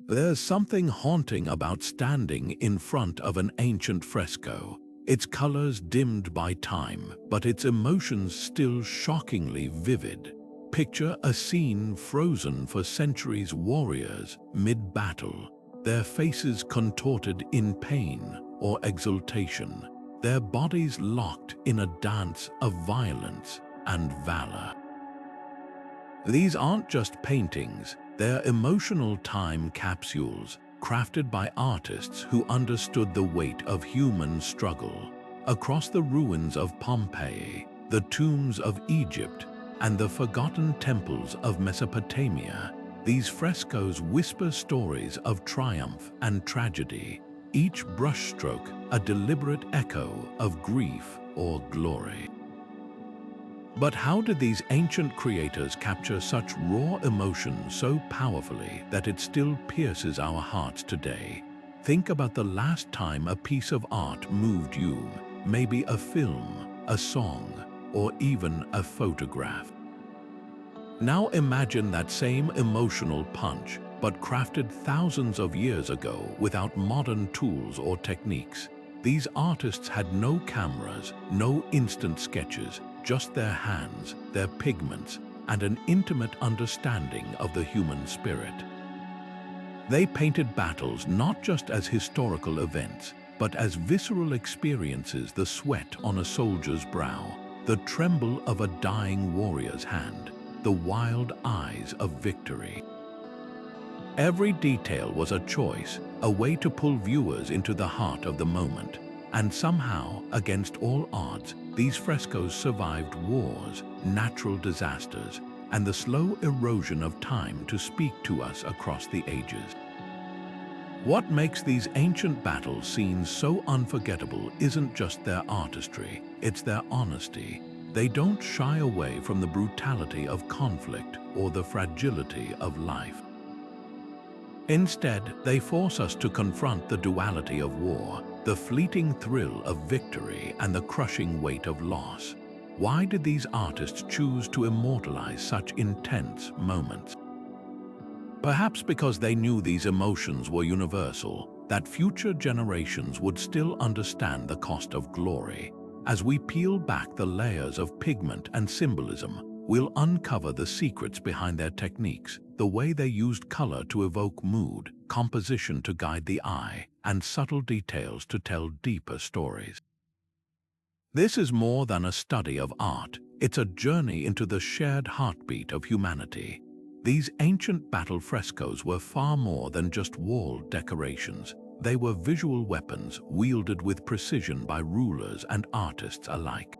There's something haunting about standing in front of an ancient fresco. Its colors dimmed by time, but its emotions still shockingly vivid. Picture a scene frozen for centuries, warriors mid-battle, their faces contorted in pain or exultation, their bodies locked in a dance of violence and valor. These aren't just paintings, they're emotional time capsules crafted by artists who understood the weight of human struggle. Across the ruins of Pompeii, the tombs of Egypt, and the forgotten temples of Mesopotamia, these frescoes whisper stories of triumph and tragedy, each brushstroke a deliberate echo of grief or glory. But how did these ancient creators capture such raw emotion so powerfully that it still pierces our hearts today? Think about the last time a piece of art moved you, maybe a film, a song, or even a photograph. Now imagine that same emotional punch, but crafted thousands of years ago without modern tools or techniques. These artists had no cameras, no instant sketches, just their hands, their pigments, and an intimate understanding of the human spirit. They painted battles not just as historical events, but as visceral experiences: the sweat on a soldier's brow, the tremble of a dying warrior's hand, the wild eyes of victory. Every detail was a choice, a way to pull viewers into the heart of the moment. And somehow, against all odds, these frescoes survived wars, natural disasters, and the slow erosion of time to speak to us across the ages. What makes these ancient battle scenes so unforgettable isn't just their artistry, it's their honesty. They don't shy away from the brutality of conflict or the fragility of life. Instead, they force us to confront the duality of war, the fleeting thrill of victory and the crushing weight of loss. Why did these artists choose to immortalize such intense moments? Perhaps because they knew these emotions were universal, that future generations would still understand the cost of glory. As we peel back the layers of pigment and symbolism, we'll uncover the secrets behind their techniques, the way they used color to evoke mood, composition to guide the eye, and subtle details to tell deeper stories. This is more than a study of art, it's a journey into the shared heartbeat of humanity. These ancient battle frescoes were far more than just wall decorations. They were visual weapons wielded with precision by rulers and artists alike.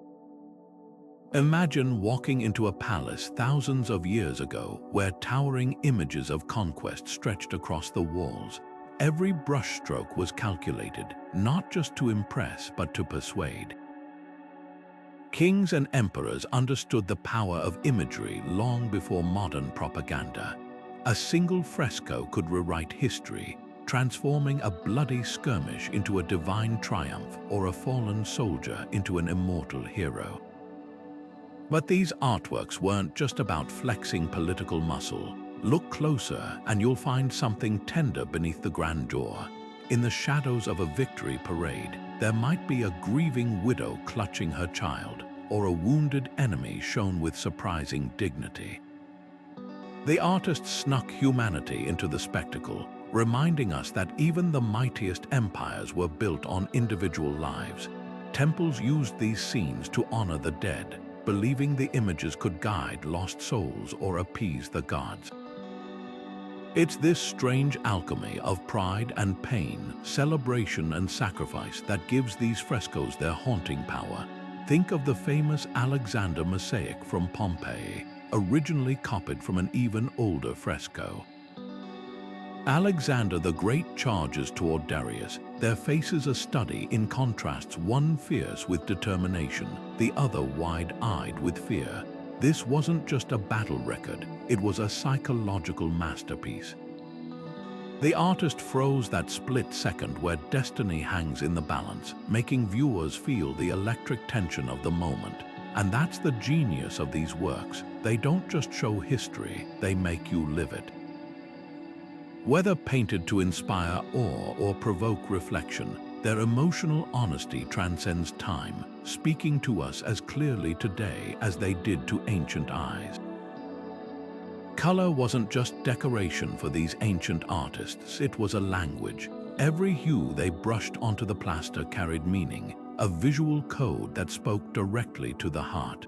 Imagine walking into a palace thousands of years ago where towering images of conquest stretched across the walls. Every brushstroke was calculated, not just to impress but to persuade. Kings and emperors understood the power of imagery long before modern propaganda. A single fresco could rewrite history, transforming a bloody skirmish into a divine triumph or a fallen soldier into an immortal hero. But these artworks weren't just about flexing political muscle. Look closer and you'll find something tender beneath the grandeur. In the shadows of a victory parade, there might be a grieving widow clutching her child, or a wounded enemy shown with surprising dignity. The artists snuck humanity into the spectacle, reminding us that even the mightiest empires were built on individual lives. Temples used these scenes to honor the dead, believing the images could guide lost souls or appease the gods. It's this strange alchemy of pride and pain, celebration and sacrifice that gives these frescoes their haunting power. Think of the famous Alexander mosaic from Pompeii, originally copied from an even older fresco. Alexander the Great charges toward Darius, their faces a study in contrasts, one fierce with determination, the other wide-eyed with fear. This wasn't just a battle record, it was a psychological masterpiece. The artist froze that split second where destiny hangs in the balance, making viewers feel the electric tension of the moment. And that's the genius of these works. They don't just show history, they make you live it. Whether painted to inspire awe or provoke reflection, their emotional honesty transcends time, speaking to us as clearly today as they did to ancient eyes. Color wasn't just decoration for these ancient artists, it was a language. Every hue they brushed onto the plaster carried meaning, a visual code that spoke directly to the heart.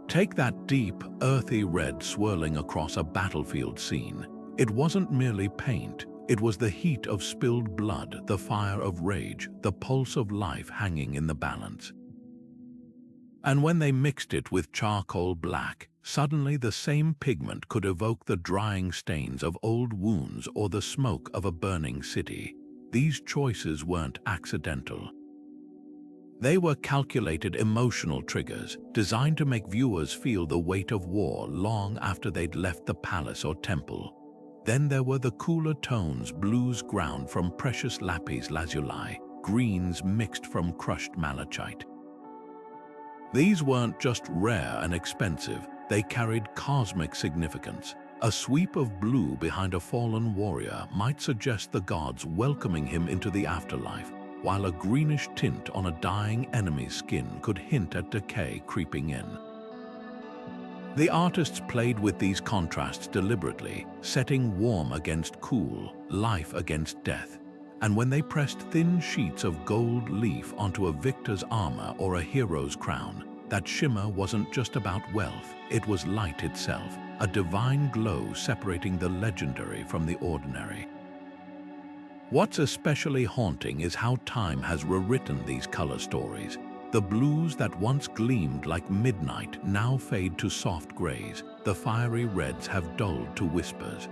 Take that deep, earthy red swirling across a battlefield scene. It wasn't merely paint, it was the heat of spilled blood, the fire of rage, the pulse of life hanging in the balance. And when they mixed it with charcoal black, suddenly the same pigment could evoke the drying stains of old wounds or the smoke of a burning city. These choices weren't accidental. They were calculated emotional triggers, designed to make viewers feel the weight of war long after they'd left the palace or temple. Then there were the cooler tones, blues ground from precious lapis lazuli, greens mixed from crushed malachite. These weren't just rare and expensive, they carried cosmic significance. A sweep of blue behind a fallen warrior might suggest the gods welcoming him into the afterlife, while a greenish tint on a dying enemy's skin could hint at decay creeping in. The artists played with these contrasts deliberately, setting warm against cool, life against death. And when they pressed thin sheets of gold leaf onto a victor's armor or a hero's crown, that shimmer wasn't just about wealth, it was light itself, a divine glow separating the legendary from the ordinary. What's especially haunting is how time has rewritten these color stories. The blues that once gleamed like midnight now fade to soft grays. The fiery reds have dulled to whispers.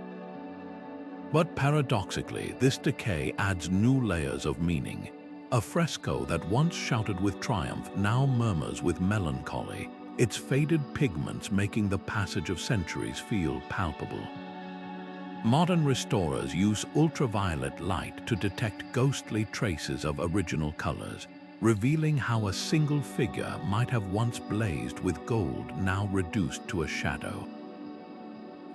But paradoxically, this decay adds new layers of meaning. A fresco that once shouted with triumph now murmurs with melancholy, its faded pigments making the passage of centuries feel palpable. Modern restorers use ultraviolet light to detect ghostly traces of original colors, revealing how a single figure might have once blazed with gold now reduced to a shadow.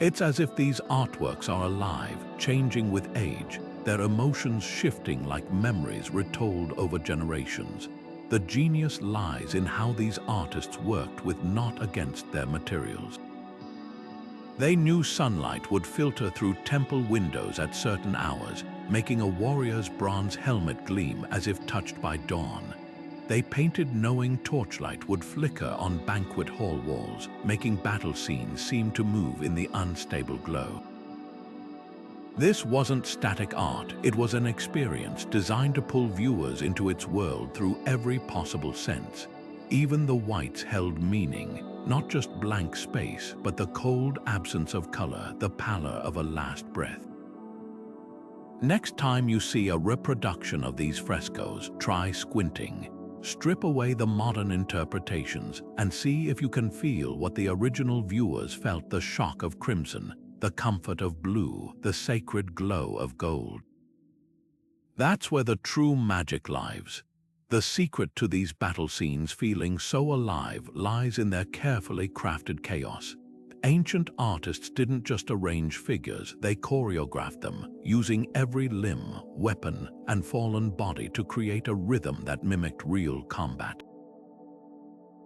It's as if these artworks are alive, changing with age, their emotions shifting like memories retold over generations. The genius lies in how these artists worked with not against their materials. They knew sunlight would filter through temple windows at certain hours, making a warrior's bronze helmet gleam as if touched by dawn. They painted knowing torchlight would flicker on banquet hall walls, making battle scenes seem to move in the unstable glow. This wasn't static art, it was an experience designed to pull viewers into its world through every possible sense. Even the whites held meaning, not just blank space, but the cold absence of color, the pallor of a last breath. Next time you see a reproduction of these frescoes, try squinting. Strip away the modern interpretations and see if you can feel what the original viewers felt: the shock of crimson, the comfort of blue, the sacred glow of gold. That's where the true magic lies. The secret to these battle scenes feeling so alive lies in their carefully crafted chaos. Ancient artists didn't just arrange figures, they choreographed them, using every limb, weapon, and fallen body to create a rhythm that mimicked real combat.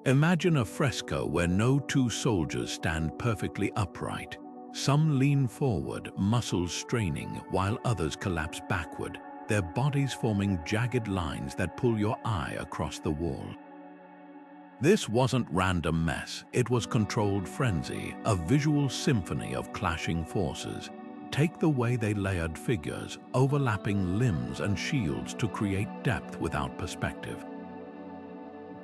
Imagine a fresco where no two soldiers stand perfectly upright. Some lean forward, muscles straining, while others collapse backward, their bodies forming jagged lines that pull your eye across the wall. This wasn't random mess, it was controlled frenzy, a visual symphony of clashing forces. Take the way they layered figures, overlapping limbs and shields to create depth without perspective.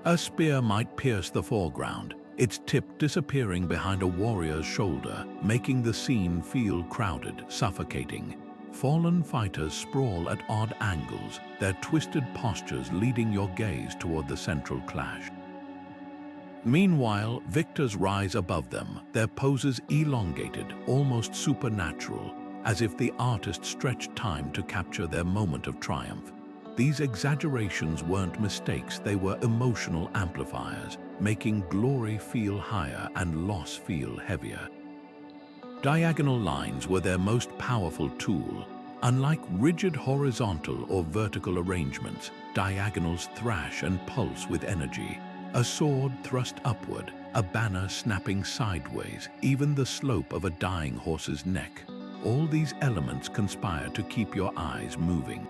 A spear might pierce the foreground, its tip disappearing behind a warrior's shoulder, making the scene feel crowded, suffocating. Fallen fighters sprawl at odd angles, their twisted postures leading your gaze toward the central clash. Meanwhile, victors rise above them, their poses elongated, almost supernatural, as if the artist stretched time to capture their moment of triumph. These exaggerations weren't mistakes, they were emotional amplifiers, making glory feel higher and loss feel heavier. Diagonal lines were their most powerful tool. Unlike rigid horizontal or vertical arrangements, diagonals thrash and pulse with energy. A sword thrust upward, a banner snapping sideways, even the slope of a dying horse's neck. All these elements conspire to keep your eyes moving.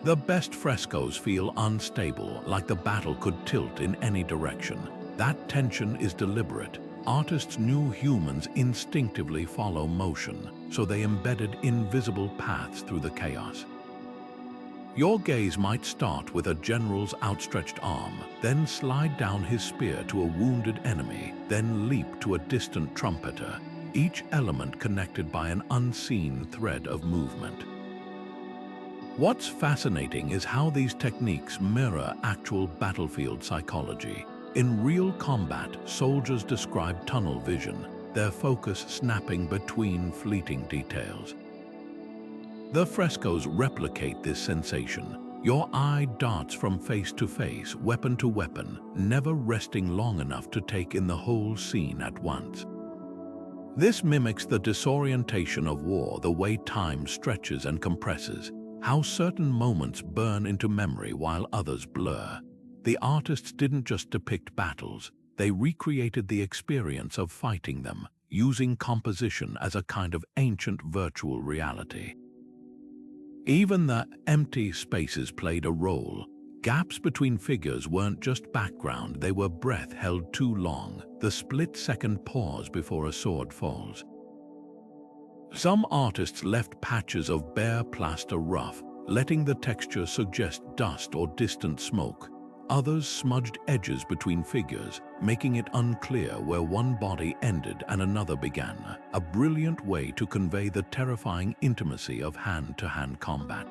The best frescoes feel unstable, like the battle could tilt in any direction. That tension is deliberate. Artists knew humans instinctively follow motion, so they embedded invisible paths through the chaos. Your gaze might start with a general's outstretched arm, then slide down his spear to a wounded enemy, then leap to a distant trumpeter, each element connected by an unseen thread of movement. What's fascinating is how these techniques mirror actual battlefield psychology. In real combat, soldiers describe tunnel vision, their focus snapping between fleeting details. The frescoes replicate this sensation. Your eye darts from face to face, weapon to weapon, never resting long enough to take in the whole scene at once. This mimics the disorientation of war, the way time stretches and compresses, how certain moments burn into memory while others blur. The artists didn't just depict battles, they recreated the experience of fighting them, using composition as a kind of ancient virtual reality. Even the empty spaces played a role. Gaps between figures weren't just background, they were breath held too long, the split-second pause before a sword falls. Some artists left patches of bare plaster rough, letting the texture suggest dust or distant smoke. Others smudged edges between figures, making it unclear where one body ended and another began, a brilliant way to convey the terrifying intimacy of hand-to-hand combat.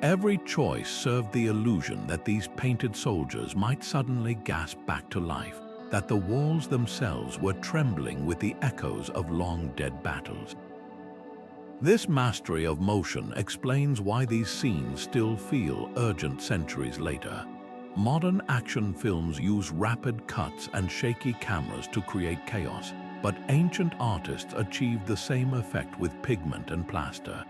Every choice served the illusion that these painted soldiers might suddenly gasp back to life, that the walls themselves were trembling with the echoes of long-dead battles. This mastery of motion explains why these scenes still feel urgent centuries later. Modern action films use rapid cuts and shaky cameras to create chaos, but ancient artists achieved the same effect with pigment and plaster.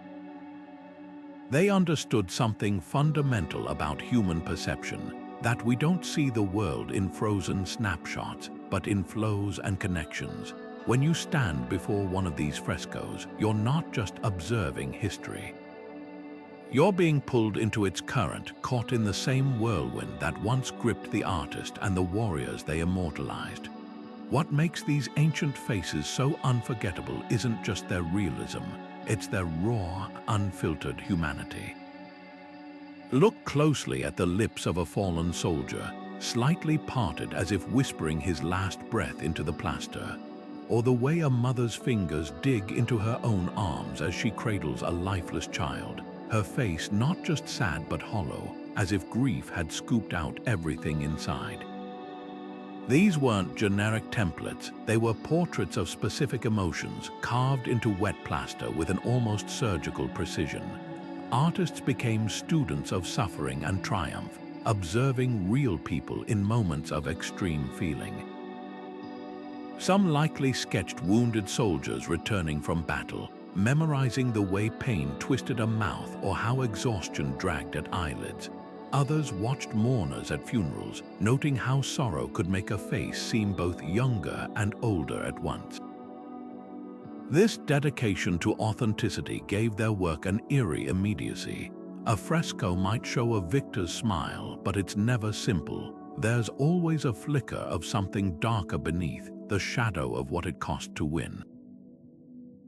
They understood something fundamental about human perception, that we don't see the world in frozen snapshots, but in flows and connections. When you stand before one of these frescoes, you're not just observing history. You're being pulled into its current, caught in the same whirlwind that once gripped the artist and the warriors they immortalized. What makes these ancient faces so unforgettable isn't just their realism, it's their raw, unfiltered humanity. Look closely at the lips of a fallen soldier, slightly parted as if whispering his last breath into the plaster, or the way a mother's fingers dig into her own arms as she cradles a lifeless child. Her face not just sad but hollow, as if grief had scooped out everything inside. These weren't generic templates, they were portraits of specific emotions carved into wet plaster with an almost surgical precision. Artists became students of suffering and triumph, observing real people in moments of extreme feeling. Some likely sketched wounded soldiers returning from battle, memorizing the way pain twisted a mouth or how exhaustion dragged at eyelids. Others watched mourners at funerals, noting how sorrow could make a face seem both younger and older at once. This dedication to authenticity gave their work an eerie immediacy. A fresco might show a victor's smile, but it's never simple. There's always a flicker of something darker beneath, the shadow of what it cost to win.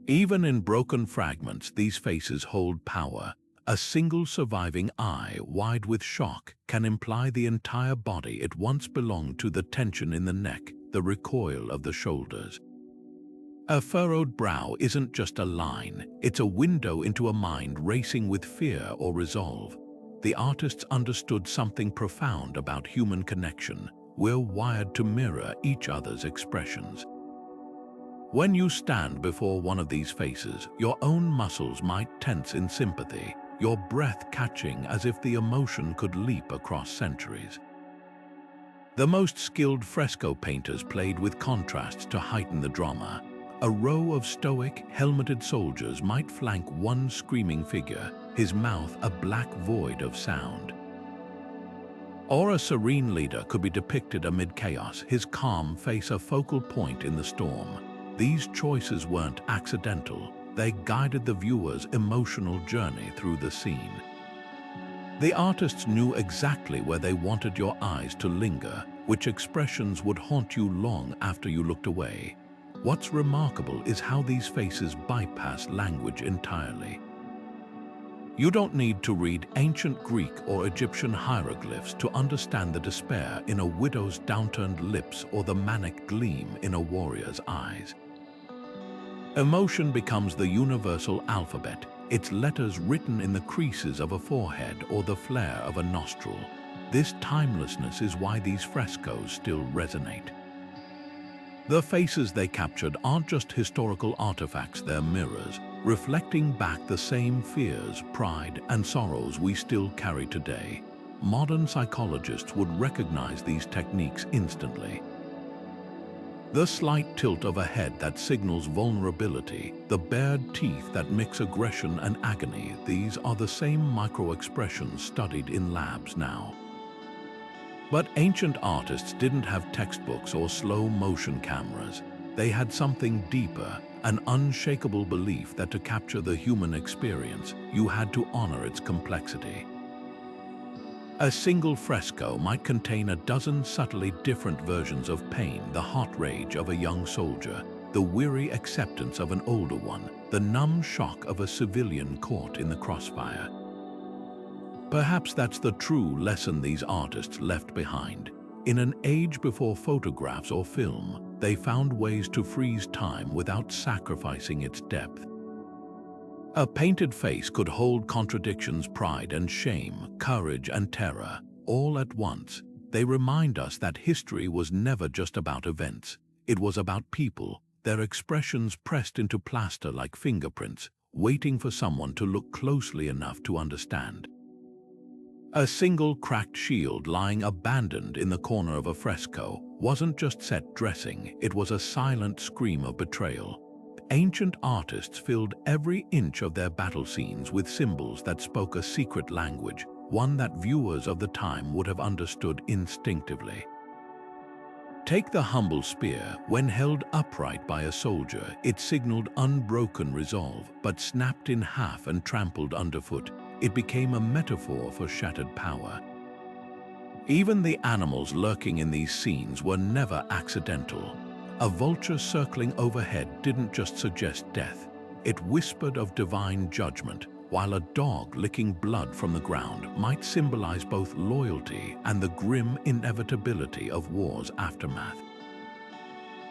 Even in broken fragments, these faces hold power. A single surviving eye, wide with shock, can imply the entire body it once belonged to, the tension in the neck, the recoil of the shoulders. A furrowed brow isn't just a line, it's a window into a mind racing with fear or resolve. The artists understood something profound about human connection. We're wired to mirror each other's expressions. When you stand before one of these faces, your own muscles might tense in sympathy, your breath catching as if the emotion could leap across centuries. The most skilled fresco painters played with contrasts to heighten the drama. A row of stoic, helmeted soldiers might flank one screaming figure, his mouth a black void of sound. Or a serene leader could be depicted amid chaos, his calm face a focal point in the storm. These choices weren't accidental. They guided the viewer's emotional journey through the scene. The artists knew exactly where they wanted your eyes to linger, which expressions would haunt you long after you looked away. What's remarkable is how these faces bypass language entirely. You don't need to read ancient Greek or Egyptian hieroglyphs to understand the despair in a widow's downturned lips or the manic gleam in a warrior's eyes. Emotion becomes the universal alphabet, its letters written in the creases of a forehead or the flare of a nostril. This timelessness is why these frescoes still resonate. The faces they captured aren't just historical artifacts, they're mirrors, reflecting back the same fears, pride, and sorrows we still carry today. Modern psychologists would recognize these techniques instantly. The slight tilt of a head that signals vulnerability, the bared teeth that mix aggression and agony, these are the same micro-expressions studied in labs now. But ancient artists didn't have textbooks or slow-motion cameras. They had something deeper, an unshakable belief that to capture the human experience, you had to honor its complexity. A single fresco might contain a dozen subtly different versions of pain, the hot rage of a young soldier, the weary acceptance of an older one, the numb shock of a civilian caught in the crossfire. Perhaps that's the true lesson these artists left behind. In an age before photographs or film, they found ways to freeze time without sacrificing its depth. A painted face could hold contradictions, pride and shame, courage and terror, all at once. They remind us that history was never just about events. It was about people, their expressions pressed into plaster like fingerprints, waiting for someone to look closely enough to understand. A single cracked shield lying abandoned in the corner of a fresco wasn't just set dressing, it was a silent scream of betrayal. Ancient artists filled every inch of their battle scenes with symbols that spoke a secret language, one that viewers of the time would have understood instinctively. Take the humble spear. When held upright by a soldier, it signaled unbroken resolve, but snapped in half and trampled underfoot, it became a metaphor for shattered power. Even the animals lurking in these scenes were never accidental. A vulture circling overhead didn't just suggest death, it whispered of divine judgment, while a dog licking blood from the ground might symbolize both loyalty and the grim inevitability of war's aftermath.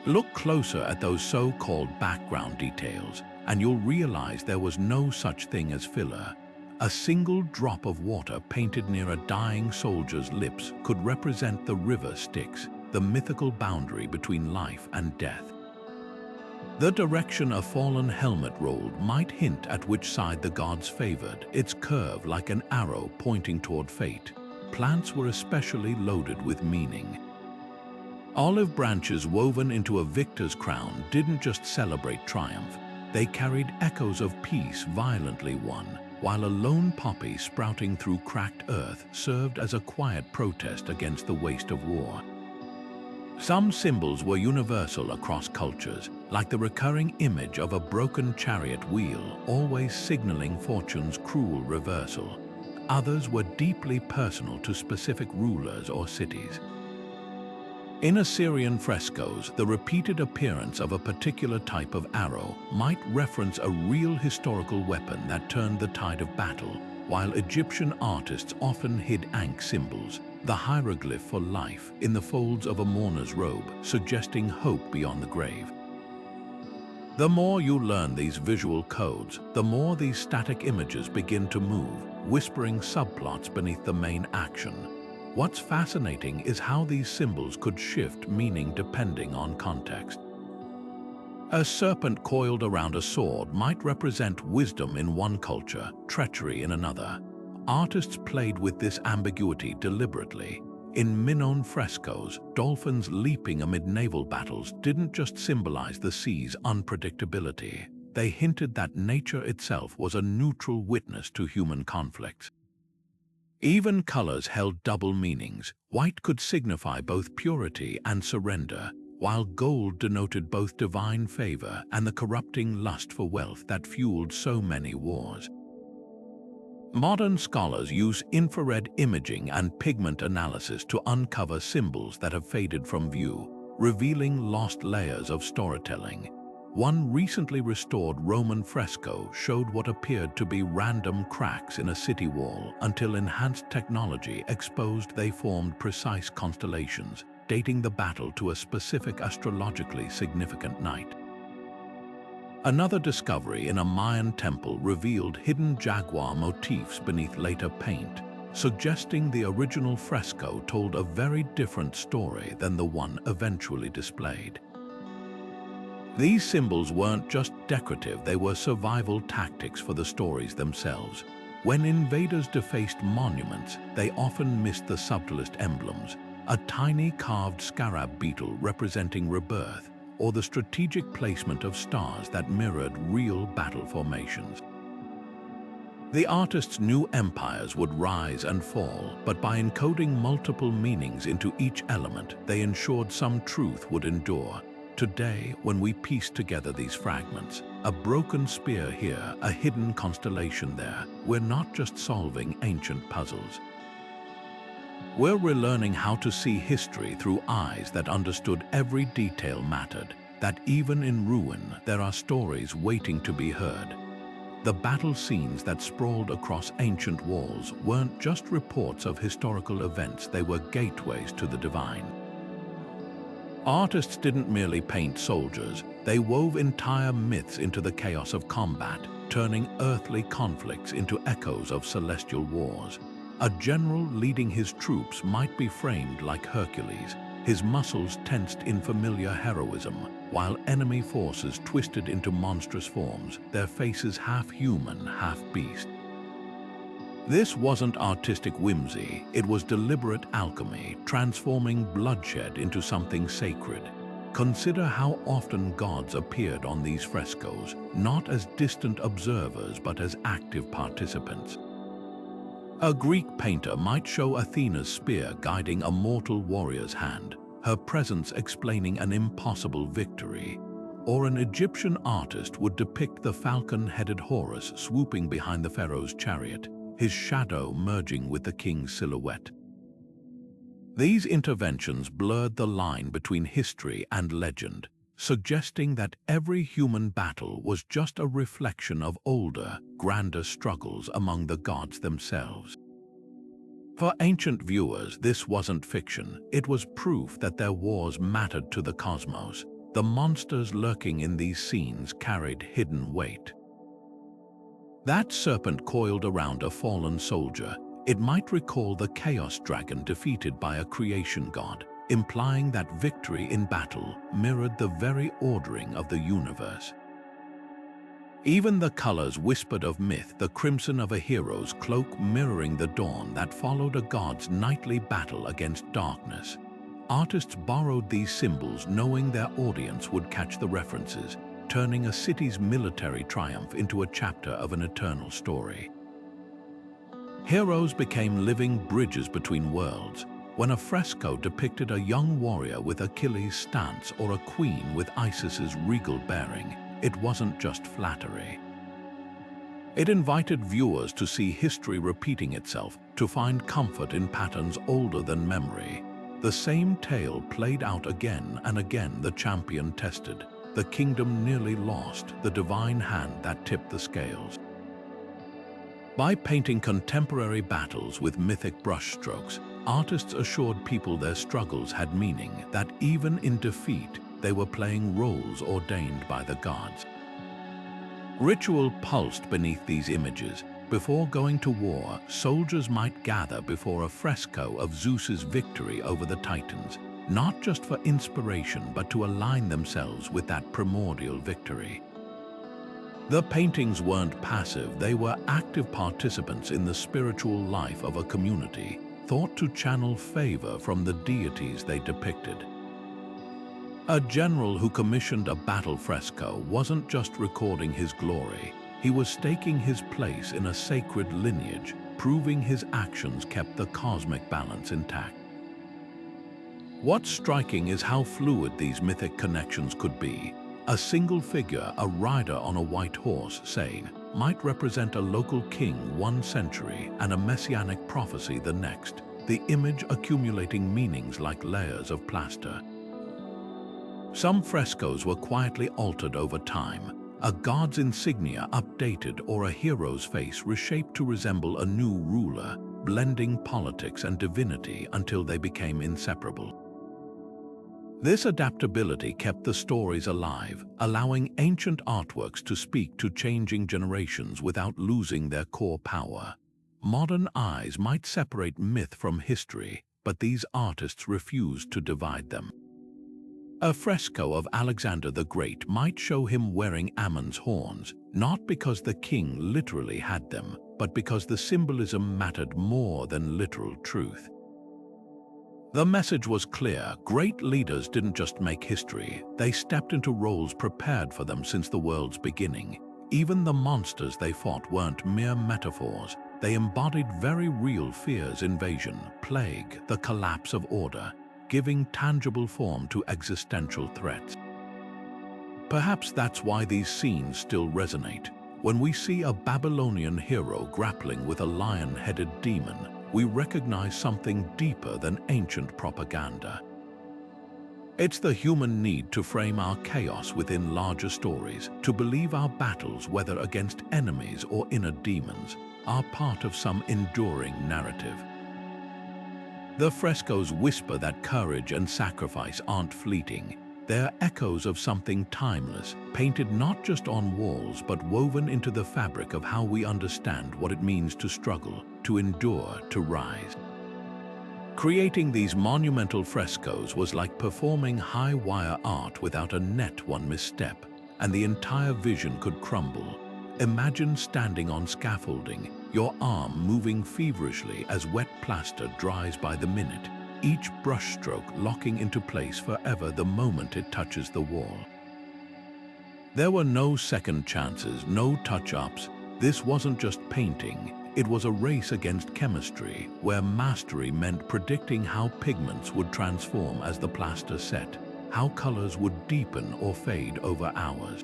Look closer at those so-called background details, and you'll realize there was no such thing as filler. A single drop of water painted near a dying soldier's lips could represent the river Styx, the mythical boundary between life and death. The direction a fallen helmet rolled might hint at which side the gods favored, its curve like an arrow pointing toward fate. Plants were especially loaded with meaning. Olive branches woven into a victor's crown didn't just celebrate triumph, they carried echoes of peace violently won, while a lone poppy sprouting through cracked earth served as a quiet protest against the waste of war. Some symbols were universal across cultures, like the recurring image of a broken chariot wheel, always signaling fortune's cruel reversal. Others were deeply personal to specific rulers or cities. In Assyrian frescoes, the repeated appearance of a particular type of arrow might reference a real historical weapon that turned the tide of battle, while Egyptian artists often hid Ankh symbols, the hieroglyph for life, in the folds of a mourner's robe, suggesting hope beyond the grave. The more you learn these visual codes, the more these static images begin to move, whispering subplots beneath the main action. What's fascinating is how these symbols could shift meaning depending on context. A serpent coiled around a sword might represent wisdom in one culture, treachery in another. Artists played with this ambiguity deliberately. In Minoan frescoes, dolphins leaping amid naval battles didn't just symbolize the sea's unpredictability. They hinted that nature itself was a neutral witness to human conflicts. Even colors held double meanings. White could signify both purity and surrender, while gold denoted both divine favor and the corrupting lust for wealth that fueled so many wars. Modern scholars use infrared imaging and pigment analysis to uncover symbols that have faded from view, revealing lost layers of storytelling. One recently restored Roman fresco showed what appeared to be random cracks in a city wall until enhanced technology exposed they formed precise constellations, dating the battle to a specific astrologically significant night. Another discovery in a Mayan temple revealed hidden jaguar motifs beneath later paint, suggesting the original fresco told a very different story than the one eventually displayed. These symbols weren't just decorative, they were survival tactics for the stories themselves. When invaders defaced monuments, they often missed the subtlest emblems, a tiny carved scarab beetle representing rebirth, or the strategic placement of stars that mirrored real battle formations. The artists knew empires would rise and fall, but by encoding multiple meanings into each element, they ensured some truth would endure. Today, when we piece together these fragments, a broken spear here, a hidden constellation there, we're not just solving ancient puzzles. We're relearning how to see history through eyes that understood every detail mattered, that even in ruin, there are stories waiting to be heard. The battle scenes that sprawled across ancient walls weren't just reports of historical events, they were gateways to the divine. Artists didn't merely paint soldiers, they wove entire myths into the chaos of combat, turning earthly conflicts into echoes of celestial wars. A general leading his troops might be framed like Hercules, his muscles tensed in familiar heroism, while enemy forces twisted into monstrous forms, their faces half human, half beast. This wasn't artistic whimsy, it was deliberate alchemy, transforming bloodshed into something sacred. Consider how often gods appeared on these frescoes, not as distant observers but as active participants. A Greek painter might show Athena's spear guiding a mortal warrior's hand, her presence explaining an impossible victory. Or an Egyptian artist would depict the falcon-headed Horus swooping behind the pharaoh's chariot, his shadow merging with the king's silhouette. These interventions blurred the line between history and legend, suggesting that every human battle was just a reflection of older, grander struggles among the gods themselves. For ancient viewers, this wasn't fiction, it was proof that their wars mattered to the cosmos. The monsters lurking in these scenes carried hidden weight. That serpent coiled around a fallen soldier, it might recall the chaos dragon defeated by a creation god, implying that victory in battle mirrored the very ordering of the universe. Even the colors whispered of myth, the crimson of a hero's cloak mirroring the dawn that followed a god's nightly battle against darkness. Artists borrowed these symbols knowing their audience would catch the references, turning a city's military triumph into a chapter of an eternal story. Heroes became living bridges between worlds. When a fresco depicted a young warrior with Achilles' stance or a queen with Isis's regal bearing, it wasn't just flattery. It invited viewers to see history repeating itself, to find comfort in patterns older than memory. The same tale played out again and again, the champion tested, the kingdom nearly lost, the divine hand that tipped the scales. By painting contemporary battles with mythic brushstrokes, artists assured people their struggles had meaning, that even in defeat, they were playing roles ordained by the gods. Ritual pulsed beneath these images. Before going to war, soldiers might gather before a fresco of Zeus's victory over the Titans, not just for inspiration but to align themselves with that primordial victory. The paintings weren't passive, they were active participants in the spiritual life of a community. thought to channel favor from the deities they depicted. A general who commissioned a battle fresco wasn't just recording his glory, he was staking his place in a sacred lineage, proving his actions kept the cosmic balance intact. What's striking is how fluid these mythic connections could be. A single figure, a rider on a white horse, say, might represent a local king one century and a messianic prophecy the next, the image accumulating meanings like layers of plaster. Some frescoes were quietly altered over time, a god's insignia updated or a hero's face reshaped to resemble a new ruler, blending politics and divinity until they became inseparable. This adaptability kept the stories alive, allowing ancient artworks to speak to changing generations without losing their core power. Modern eyes might separate myth from history, but these artists refused to divide them. A fresco of Alexander the Great might show him wearing Ammon's horns, not because the king literally had them, but because the symbolism mattered more than literal truth. The message was clear: great leaders didn't just make history, they stepped into roles prepared for them since the world's beginning. Even the monsters they fought weren't mere metaphors, they embodied very real fears: invasion, plague, the collapse of order, giving tangible form to existential threats. Perhaps that's why these scenes still resonate. When we see a Babylonian hero grappling with a lion-headed demon, we recognize something deeper than ancient propaganda. It's the human need to frame our chaos within larger stories, to believe our battles, whether against enemies or inner demons, are part of some enduring narrative. The frescoes whisper that courage and sacrifice aren't fleeting. They're echoes of something timeless, painted not just on walls but woven into the fabric of how we understand what it means to struggle, to endure, to rise. Creating these monumental frescoes was like performing high-wire art without a net. One misstep, and the entire vision could crumble. Imagine standing on scaffolding, your arm moving feverishly as wet plaster dries by the minute, each brushstroke locking into place forever the moment it touches the wall. There were no second chances, no touch-ups. This wasn't just painting, it was a race against chemistry, where mastery meant predicting how pigments would transform as the plaster set, how colors would deepen or fade over hours.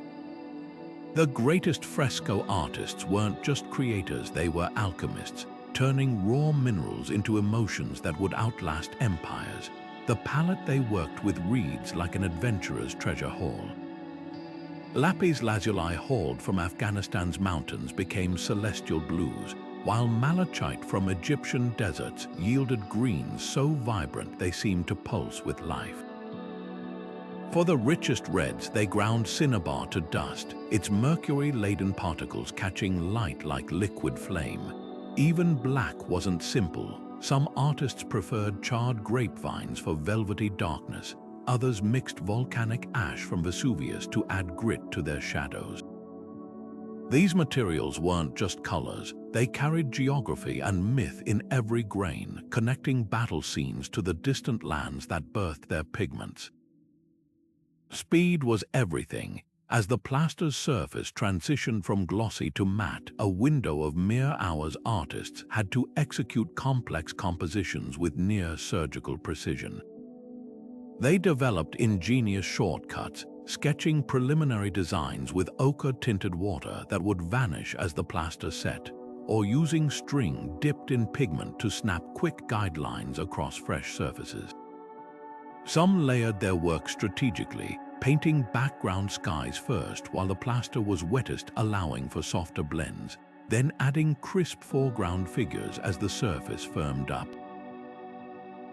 The greatest fresco artists weren't just creators, they were alchemists, turning raw minerals into emotions that would outlast empires. The palette they worked with reads like an adventurer's treasure haul. Lapis lazuli hauled from Afghanistan's mountains became celestial blues, while malachite from Egyptian deserts yielded greens so vibrant they seemed to pulse with life. For the richest reds, they ground cinnabar to dust, its mercury-laden particles catching light like liquid flame. Even black wasn't simple. Some artists preferred charred grapevines for velvety darkness. Others mixed volcanic ash from Vesuvius to add grit to their shadows. These materials weren't just colors. They carried geography and myth in every grain, connecting battle scenes to the distant lands that birthed their pigments. Speed was everything. As the plaster's surface transitioned from glossy to matte, a window of mere hours, artists had to execute complex compositions with near-surgical precision. They developed ingenious shortcuts, sketching preliminary designs with ochre-tinted water that would vanish as the plaster set, or using string dipped in pigment to snap quick guidelines across fresh surfaces. Some layered their work strategically, painting background skies first while the plaster was wettest, allowing for softer blends, then adding crisp foreground figures as the surface firmed up.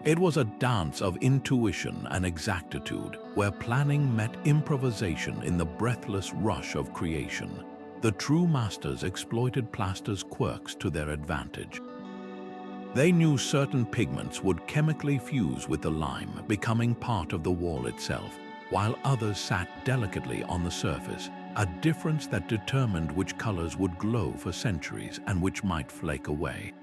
It was a dance of intuition and exactitude, where planning met improvisation in the breathless rush of creation. The true masters exploited plaster's quirks to their advantage. They knew certain pigments would chemically fuse with the lime, becoming part of the wall itself, while others sat delicately on the surface, a difference that determined which colors would glow for centuries and which might flake away.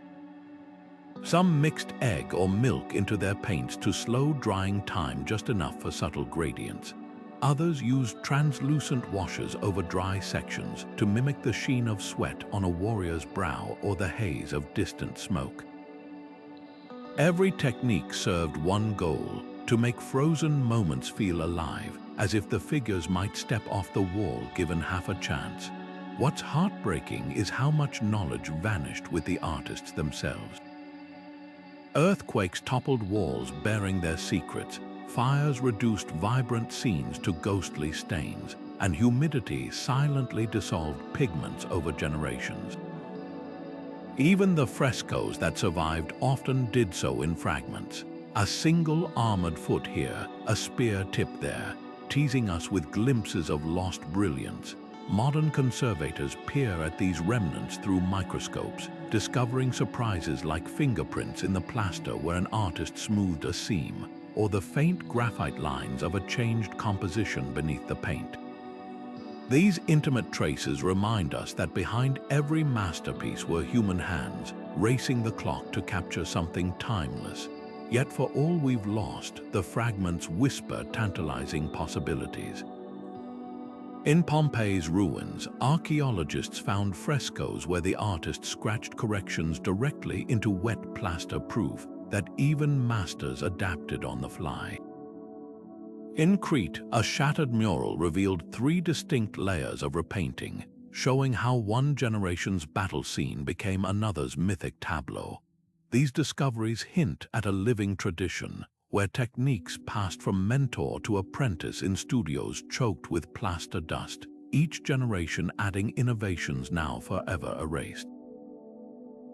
Some mixed egg or milk into their paints to slow drying time just enough for subtle gradients. Others used translucent washes over dry sections to mimic the sheen of sweat on a warrior's brow or the haze of distant smoke. Every technique served one goal: to make frozen moments feel alive, as if the figures might step off the wall given half a chance. What's heartbreaking is how much knowledge vanished with the artists themselves. Earthquakes toppled walls bearing their secrets, fires reduced vibrant scenes to ghostly stains, and humidity silently dissolved pigments over generations. Even the frescoes that survived often did so in fragments. A single armored foot here, a spear tip there, teasing us with glimpses of lost brilliance. Modern conservators peer at these remnants through microscopes, discovering surprises like fingerprints in the plaster where an artist smoothed a seam, or the faint graphite lines of a changed composition beneath the paint. These intimate traces remind us that behind every masterpiece were human hands, racing the clock to capture something timeless. Yet for all we've lost, the fragments whisper tantalizing possibilities. In Pompeii's ruins, archaeologists found frescoes where the artist scratched corrections directly into wet plaster, proof that even masters adapted on the fly. In Crete, a shattered mural revealed 3 distinct layers of repainting, showing how one generation's battle scene became another's mythic tableau. These discoveries hint at a living tradition, where techniques passed from mentor to apprentice in studios choked with plaster dust, each generation adding innovations now forever erased.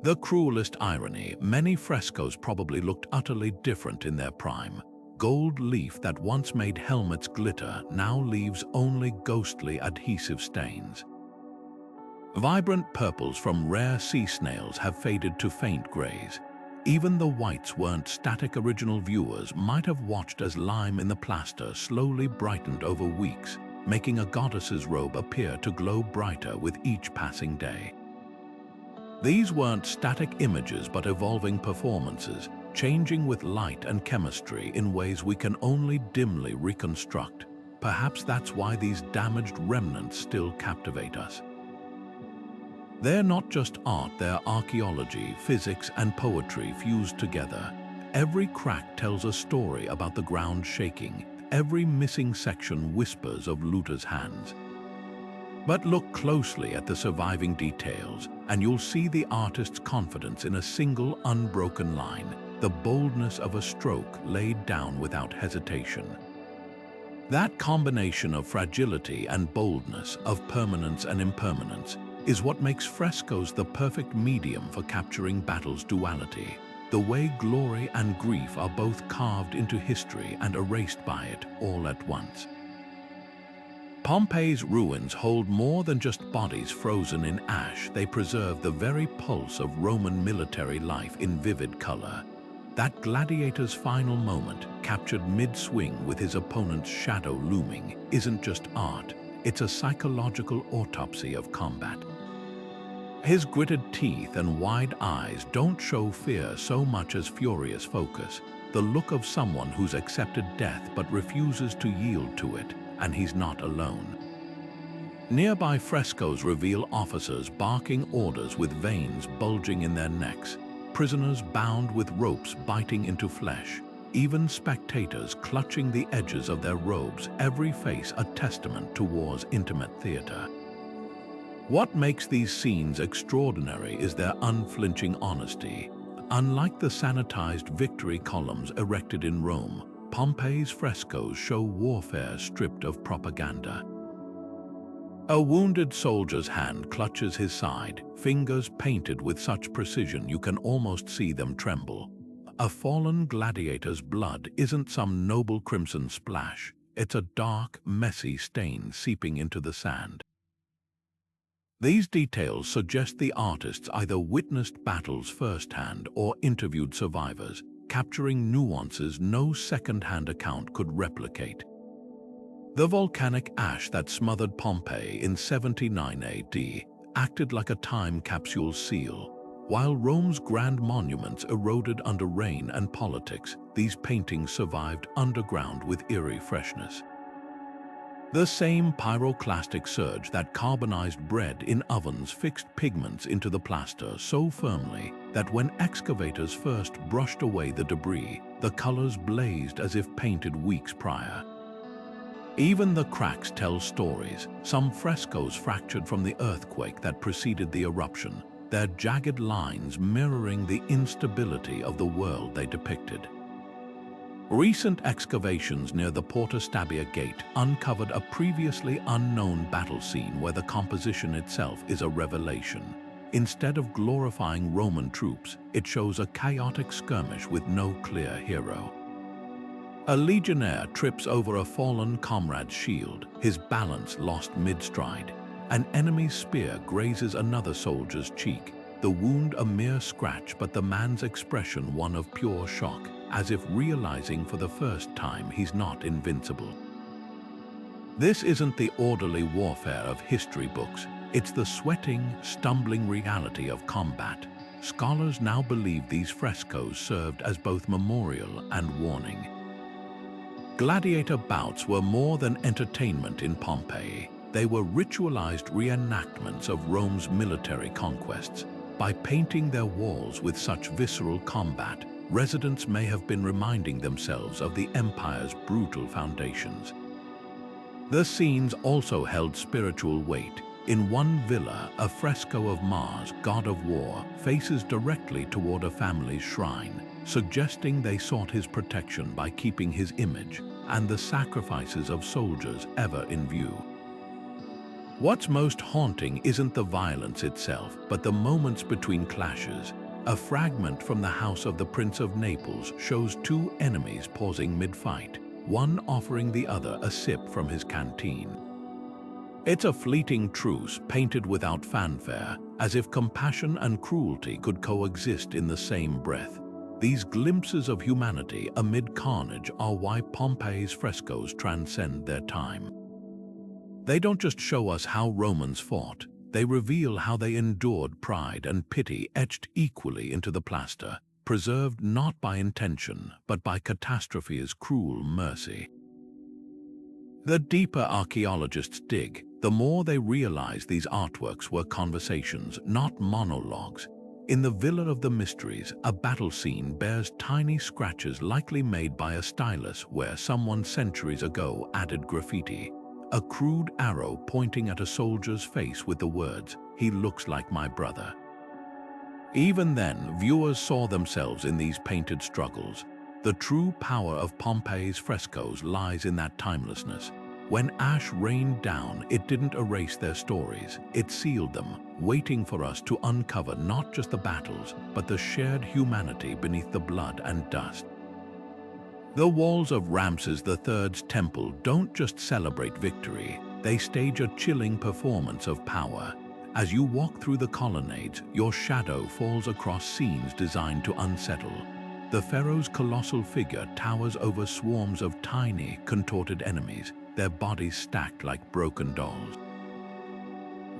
The cruelest irony: many frescoes probably looked utterly different in their prime. Gold leaf that once made helmets glitter now leaves only ghostly adhesive stains. Vibrant purples from rare sea snails have faded to faint grays. Even the whites weren't static. Original viewers might have watched as lime in the plaster slowly brightened over weeks, making a goddess's robe appear to glow brighter with each passing day. These weren't static images but evolving performances, changing with light and chemistry in ways we can only dimly reconstruct. Perhaps that's why these damaged remnants still captivate us. They're not just art, they're archaeology, physics, and poetry fused together. Every crack tells a story about the ground shaking. Every missing section whispers of looters' hands. But look closely at the surviving details, and you'll see the artist's confidence in a single unbroken line, the boldness of a stroke laid down without hesitation. That combination of fragility and boldness, of permanence and impermanence, is what makes frescoes the perfect medium for capturing battle's duality, the way glory and grief are both carved into history and erased by it all at once. Pompeii's ruins hold more than just bodies frozen in ash. They preserve the very pulse of Roman military life in vivid color. That gladiator's final moment, captured mid-swing with his opponent's shadow looming, isn't just art, it's a psychological autopsy of combat. His gritted teeth and wide eyes don't show fear so much as furious focus, the look of someone who's accepted death but refuses to yield to it, and he's not alone. Nearby frescoes reveal officers barking orders with veins bulging in their necks, prisoners bound with ropes biting into flesh, even spectators clutching the edges of their robes, every face a testament to war's intimate theater. What makes these scenes extraordinary is their unflinching honesty. Unlike the sanitized victory columns erected in Rome, Pompeii's frescoes show warfare stripped of propaganda. A wounded soldier's hand clutches his side, fingers painted with such precision you can almost see them tremble. A fallen gladiator's blood isn't some noble crimson splash, it's a dark, messy stain seeping into the sand. These details suggest the artists either witnessed battles firsthand or interviewed survivors, capturing nuances no second-hand account could replicate. The volcanic ash that smothered Pompeii in 79 AD acted like a time capsule seal. While Rome's grand monuments eroded under rain and politics, these paintings survived underground with eerie freshness. The same pyroclastic surge that carbonized bread in ovens fixed pigments into the plaster so firmly that when excavators first brushed away the debris, the colors blazed as if painted weeks prior. Even the cracks tell stories. Some frescoes fractured from the earthquake that preceded the eruption, their jagged lines mirroring the instability of the world they depicted. Recent excavations near the Porta Stabia Gate uncovered a previously unknown battle scene where the composition itself is a revelation. Instead of glorifying Roman troops, it shows a chaotic skirmish with no clear hero. A legionnaire trips over a fallen comrade's shield, his balance lost mid-stride. An enemy's spear grazes another soldier's cheek, the wound a mere scratch but the man's expression one of pure shock, as if realizing for the first time he's not invincible. This isn't the orderly warfare of history books, it's the sweating, stumbling reality of combat. Scholars now believe these frescoes served as both memorial and warning. Gladiator bouts were more than entertainment in Pompeii. They were ritualized reenactments of Rome's military conquests. By painting their walls with such visceral combat, residents may have been reminding themselves of the empire's brutal foundations. The scenes also held spiritual weight. In one villa, a fresco of Mars, god of war, faces directly toward a family's shrine, suggesting they sought his protection by keeping his image and the sacrifices of soldiers ever in view. What's most haunting isn't the violence itself, but the moments between clashes. A fragment from the house of the Prince of Naples shows two enemies pausing mid-fight, one offering the other a sip from his canteen. It's a fleeting truce painted without fanfare, as if compassion and cruelty could coexist in the same breath. These glimpses of humanity amid carnage are why Pompeii's frescoes transcend their time. They don't just show us how Romans fought, they reveal how they endured pride and pity etched equally into the plaster, preserved not by intention, but by catastrophe's cruel mercy. The deeper archaeologists dig, the more they realize these artworks were conversations, not monologues. In the Villa of the Mysteries, a battle scene bears tiny scratches likely made by a stylus where someone centuries ago added graffiti. A crude arrow pointing at a soldier's face with the words, "He looks like my brother." Even then, viewers saw themselves in these painted struggles. The true power of Pompeii's frescoes lies in that timelessness. When ash rained down, it didn't erase their stories, it sealed them, waiting for us to uncover not just the battles, but the shared humanity beneath the blood and dust. The walls of Ramses III's temple don't just celebrate victory, they stage a chilling performance of power. As you walk through the colonnades, your shadow falls across scenes designed to unsettle. The pharaoh's colossal figure towers over swarms of tiny, contorted enemies, their bodies stacked like broken dolls.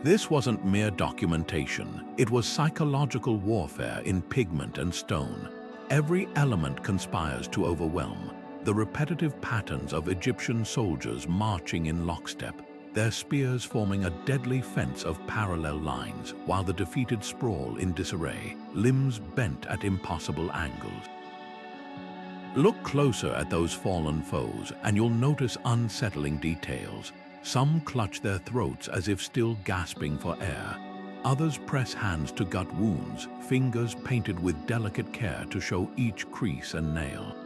This wasn't mere documentation, it was psychological warfare in pigment and stone. Every element conspires to overwhelm. The repetitive patterns of Egyptian soldiers marching in lockstep, their spears forming a deadly fence of parallel lines, while the defeated sprawl in disarray, limbs bent at impossible angles. Look closer at those fallen foes, and you'll notice unsettling details. Some clutch their throats as if still gasping for air. Others press hands to gut wounds, fingers painted with delicate care to show each crease and nail.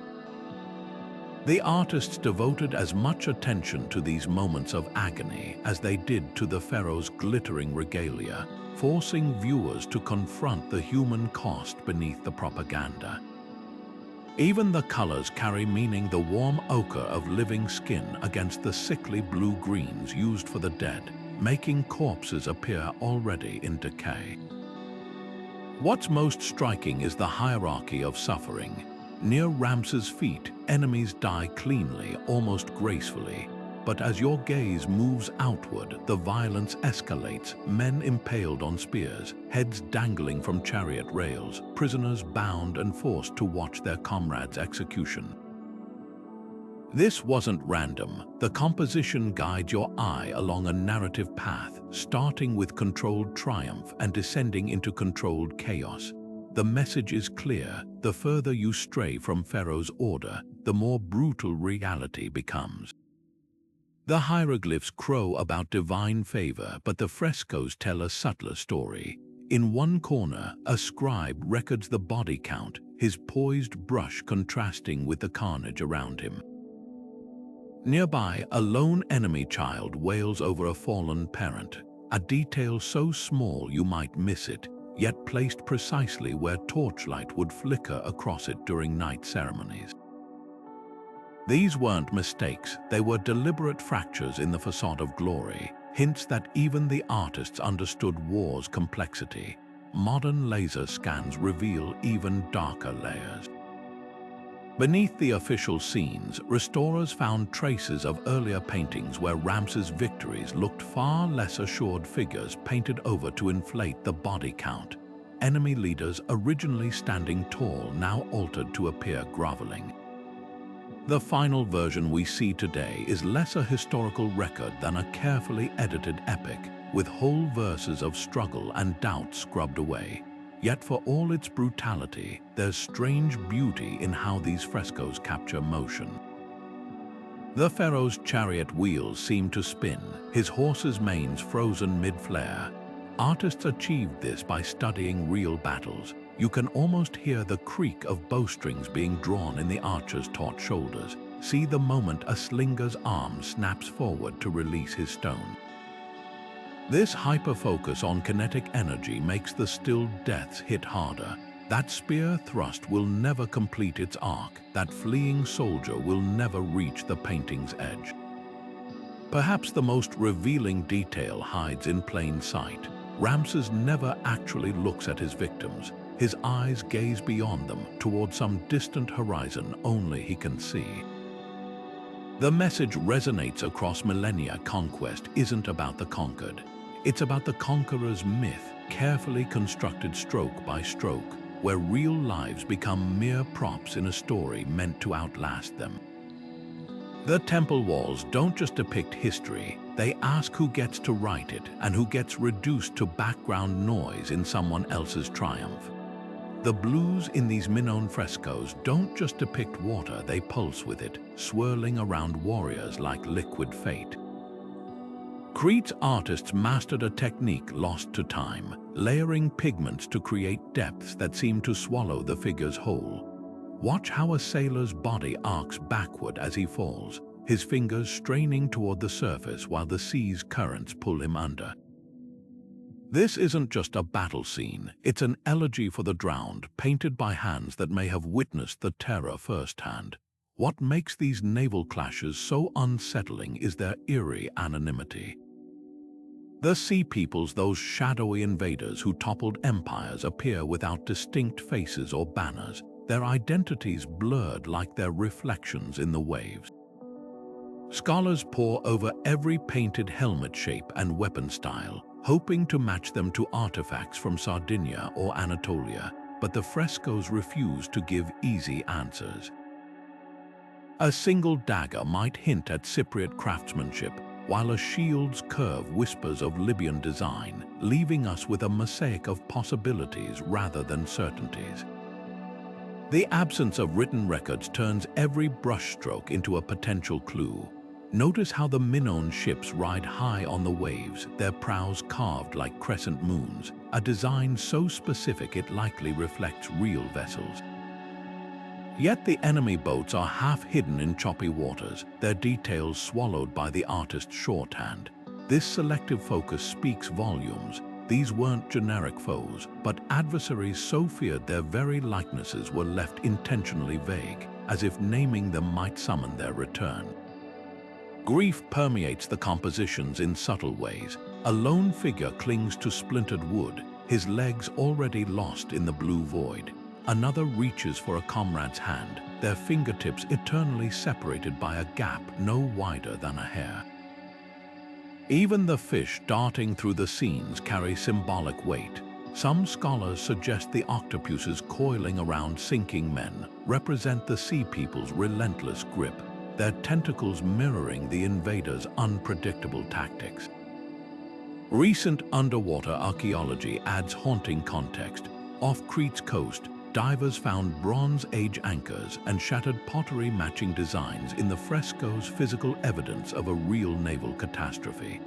The artists devoted as much attention to these moments of agony as they did to the pharaoh's glittering regalia, forcing viewers to confront the human cost beneath the propaganda. Even the colors carry meaning, the warm ochre of living skin against the sickly blue-greens used for the dead, making corpses appear already in decay. What's most striking is the hierarchy of suffering. Near Ramses' feet, enemies die cleanly, almost gracefully. But as your gaze moves outward, the violence escalates, men impaled on spears, heads dangling from chariot rails, prisoners bound and forced to watch their comrades' execution. This wasn't random. The composition guides your eye along a narrative path, starting with controlled triumph and descending into controlled chaos. The message is clear: the further you stray from Pharaoh's order, the more brutal reality becomes. The hieroglyphs crow about divine favor, but the frescoes tell a subtler story. In one corner, a scribe records the body count, his poised brush contrasting with the carnage around him. Nearby, a lone enemy child wails over a fallen parent, a detail so small you might miss it, yet placed precisely where torchlight would flicker across it during night ceremonies. These weren't mistakes, they were deliberate fractures in the facade of glory, hints that even the artists understood war's complexity. Modern laser scans reveal even darker layers. Beneath the official scenes, restorers found traces of earlier paintings where Ramses' victories looked far less assured figures painted over to inflate the body count. Enemy leaders originally standing tall, now altered to appear groveling. The final version we see today is less a historical record than a carefully edited epic, with whole verses of struggle and doubt scrubbed away. Yet for all its brutality, there's strange beauty in how these frescoes capture motion. The pharaoh's chariot wheels seem to spin, his horse's manes frozen mid-flare. Artists achieved this by studying real battles. You can almost hear the creak of bowstrings being drawn in the archer's taut shoulders. See the moment a slinger's arm snaps forward to release his stone. This hyper-focus on kinetic energy makes the stilled deaths hit harder. That spear thrust will never complete its arc. That fleeing soldier will never reach the painting's edge. Perhaps the most revealing detail hides in plain sight. Ramses never actually looks at his victims. His eyes gaze beyond them, toward some distant horizon only he can see. The message resonates across millennia. Conquest isn't about the conquered. It's about the conqueror's myth, carefully constructed stroke by stroke, where real lives become mere props in a story meant to outlast them. The temple walls don't just depict history, they ask who gets to write it and who gets reduced to background noise in someone else's triumph. The blues in these Minoan frescoes don't just depict water, they pulse with it, swirling around warriors like liquid fate. Crete's artists mastered a technique lost to time, layering pigments to create depths that seem to swallow the figures whole. Watch how a sailor's body arcs backward as he falls, his fingers straining toward the surface while the sea's currents pull him under. This isn't just a battle scene, it's an elegy for the drowned, painted by hands that may have witnessed the terror firsthand. What makes these naval clashes so unsettling is their eerie anonymity. The sea peoples, those shadowy invaders who toppled empires, appear without distinct faces or banners, their identities blurred like their reflections in the waves. Scholars pore over every painted helmet shape and weapon style, hoping to match them to artifacts from Sardinia or Anatolia, but the frescoes refuse to give easy answers. A single dagger might hint at Cypriot craftsmanship, while a shield's curve whispers of Libyan design, leaving us with a mosaic of possibilities rather than certainties. The absence of written records turns every brushstroke into a potential clue. Notice how the Minoan ships ride high on the waves, their prows carved like crescent moons, a design so specific it likely reflects real vessels. Yet the enemy boats are half hidden in choppy waters, their details swallowed by the artist's shorthand. This selective focus speaks volumes. These weren't generic foes, but adversaries so feared their very likenesses were left intentionally vague, as if naming them might summon their return. Grief permeates the compositions in subtle ways. A lone figure clings to splintered wood, his legs already lost in the blue void. another reaches for a comrade's hand, their fingertips eternally separated by a gap no wider than a hair. Even the fish darting through the scenes carry symbolic weight. Some scholars suggest the octopuses coiling around sinking men represent the sea people's relentless grip, their tentacles mirroring the invaders' unpredictable tactics. Recent underwater archaeology adds haunting context. Off Crete's coast, divers found Bronze Age anchors and shattered pottery matching designs in the frescoes, physical evidence of a real naval catastrophe.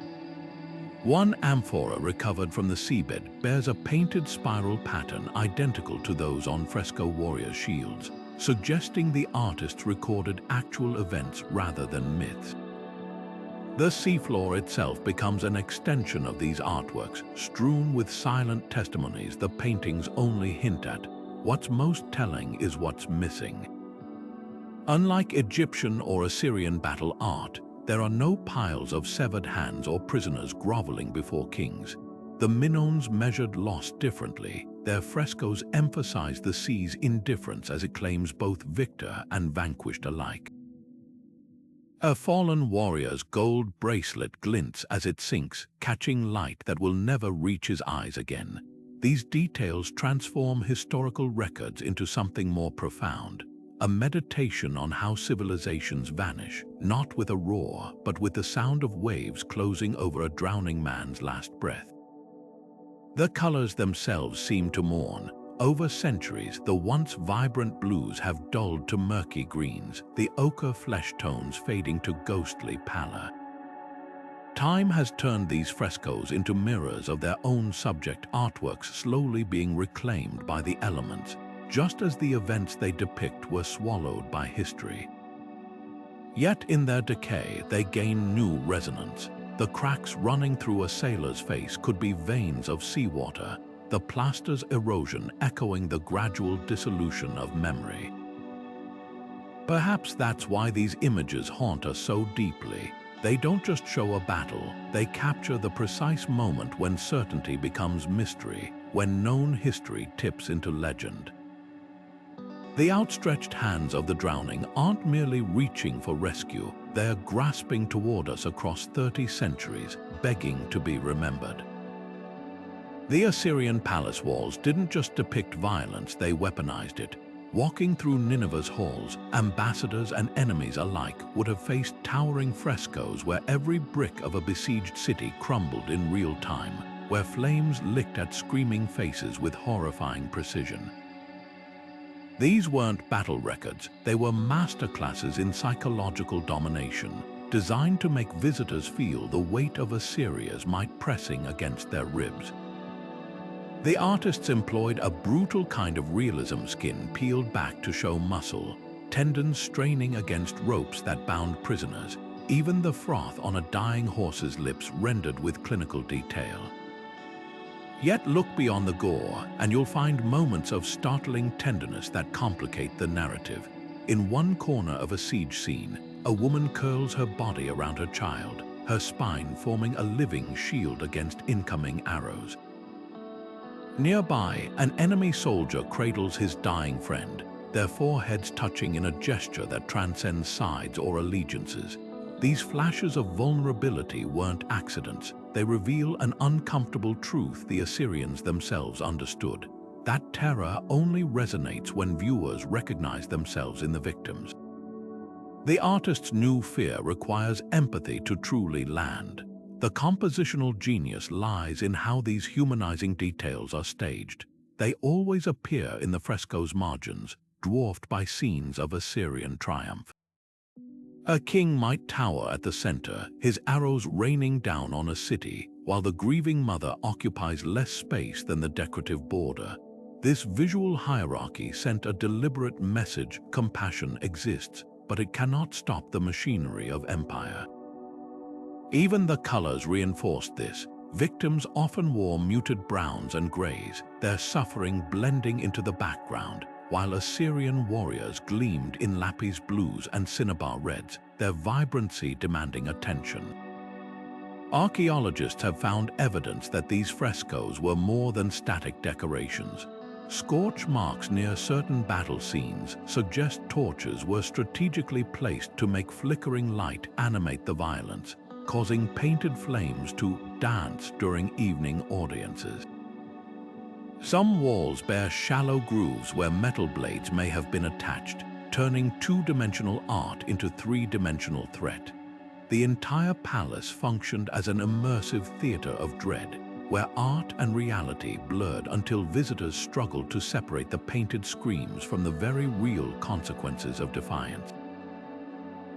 One amphora recovered from the seabed bears a painted spiral pattern identical to those on fresco warrior shields, suggesting the artists recorded actual events rather than myths. The seafloor itself becomes an extension of these artworks, strewn with silent testimonies the paintings only hint at. What's most telling is what's missing. Unlike Egyptian or Assyrian battle art, there are no piles of severed hands or prisoners groveling before kings. The Minoans measured loss differently. Their frescoes emphasize the sea's indifference as it claims both victor and vanquished alike. A fallen warrior's gold bracelet glints as it sinks, catching light that will never reach his eyes again. These details transform historical records into something more profound, a meditation on how civilizations vanish, not with a roar, but with the sound of waves closing over a drowning man's last breath. The colors themselves seem to mourn. Over centuries, the once vibrant blues have dulled to murky greens, the ochre flesh tones fading to ghostly pallor. Time has turned these frescoes into mirrors of their own subject, artworks slowly being reclaimed by the elements, just as the events they depict were swallowed by history. Yet in their decay, they gain new resonance. The cracks running through a sailor's face could be veins of seawater, the plaster's erosion echoing the gradual dissolution of memory. Perhaps that's why these images haunt us so deeply. They don't just show a battle, they capture the precise moment when certainty becomes mystery, when known history tips into legend. The outstretched hands of the drowning aren't merely reaching for rescue, they're grasping toward us across 30 centuries, begging to be remembered. The Assyrian palace walls didn't just depict violence, they weaponized it. Walking through Nineveh's halls, ambassadors and enemies alike would have faced towering frescoes where every brick of a besieged city crumbled in real time, where flames licked at screaming faces with horrifying precision. These weren't battle records, they were masterclasses in psychological domination, designed to make visitors feel the weight of Assyria's might pressing against their ribs. The artists employed a brutal kind of realism, skin peeled back to show muscle, tendons straining against ropes that bound prisoners, even the froth on a dying horse's lips rendered with clinical detail. Yet look beyond the gore, and you'll find moments of startling tenderness that complicate the narrative. In one corner of a siege scene, a woman curls her body around her child, her spine forming a living shield against incoming arrows. Nearby, an enemy soldier cradles his dying friend, their foreheads touching in a gesture that transcends sides or allegiances. These flashes of vulnerability weren't accidents. They reveal an uncomfortable truth the Assyrians themselves understood. That terror only resonates when viewers recognize themselves in the victims. The artist's new fear requires empathy to truly land. The compositional genius lies in how these humanizing details are staged. They always appear in the fresco's margins, dwarfed by scenes of Assyrian triumph. A king might tower at the center, his arrows raining down on a city, while the grieving mother occupies less space than the decorative border. This visual hierarchy sent a deliberate message: compassion exists, but it cannot stop the machinery of empire. Even the colors reinforced this. Victims often wore muted browns and grays, their suffering blending into the background, while Assyrian warriors gleamed in lapis blues and cinnabar reds, their vibrancy demanding attention. Archaeologists have found evidence that these frescoes were more than static decorations. Scorch marks near certain battle scenes suggest torches were strategically placed to make flickering light animate the violence, causing painted flames to dance during evening audiences. Some walls bear shallow grooves where metal blades may have been attached, turning two-dimensional art into three-dimensional threat. The entire palace functioned as an immersive theater of dread, where art and reality blurred until visitors struggled to separate the painted screams from the very real consequences of defiance.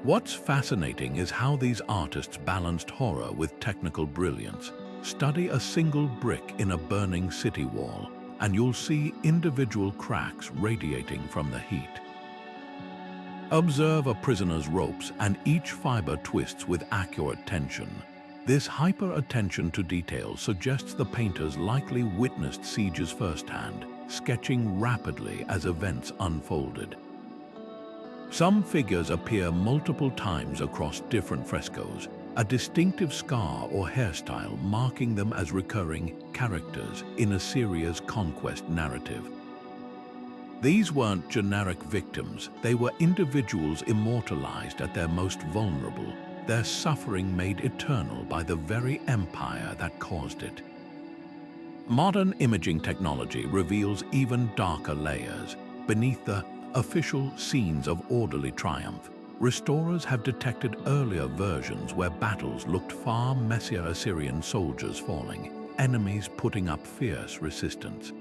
What's fascinating is how these artists balanced horror with technical brilliance. Study a single brick in a burning city wall, and you'll see individual cracks radiating from the heat. Observe a prisoner's ropes, and each fiber twists with accurate tension. This hyper-attention to detail suggests the painters likely witnessed sieges firsthand, sketching rapidly as events unfolded. Some figures appear multiple times across different frescoes, a distinctive scar or hairstyle marking them as recurring characters in Assyria's conquest narrative. These weren't generic victims, they were individuals immortalized at their most vulnerable, their suffering made eternal by the very empire that caused it. Modern imaging technology reveals even darker layers. Beneath the official scenes of orderly triumph, restorers have detected earlier versions where battles looked far messier. Assyrian soldiers falling, enemies putting up fierce resistance.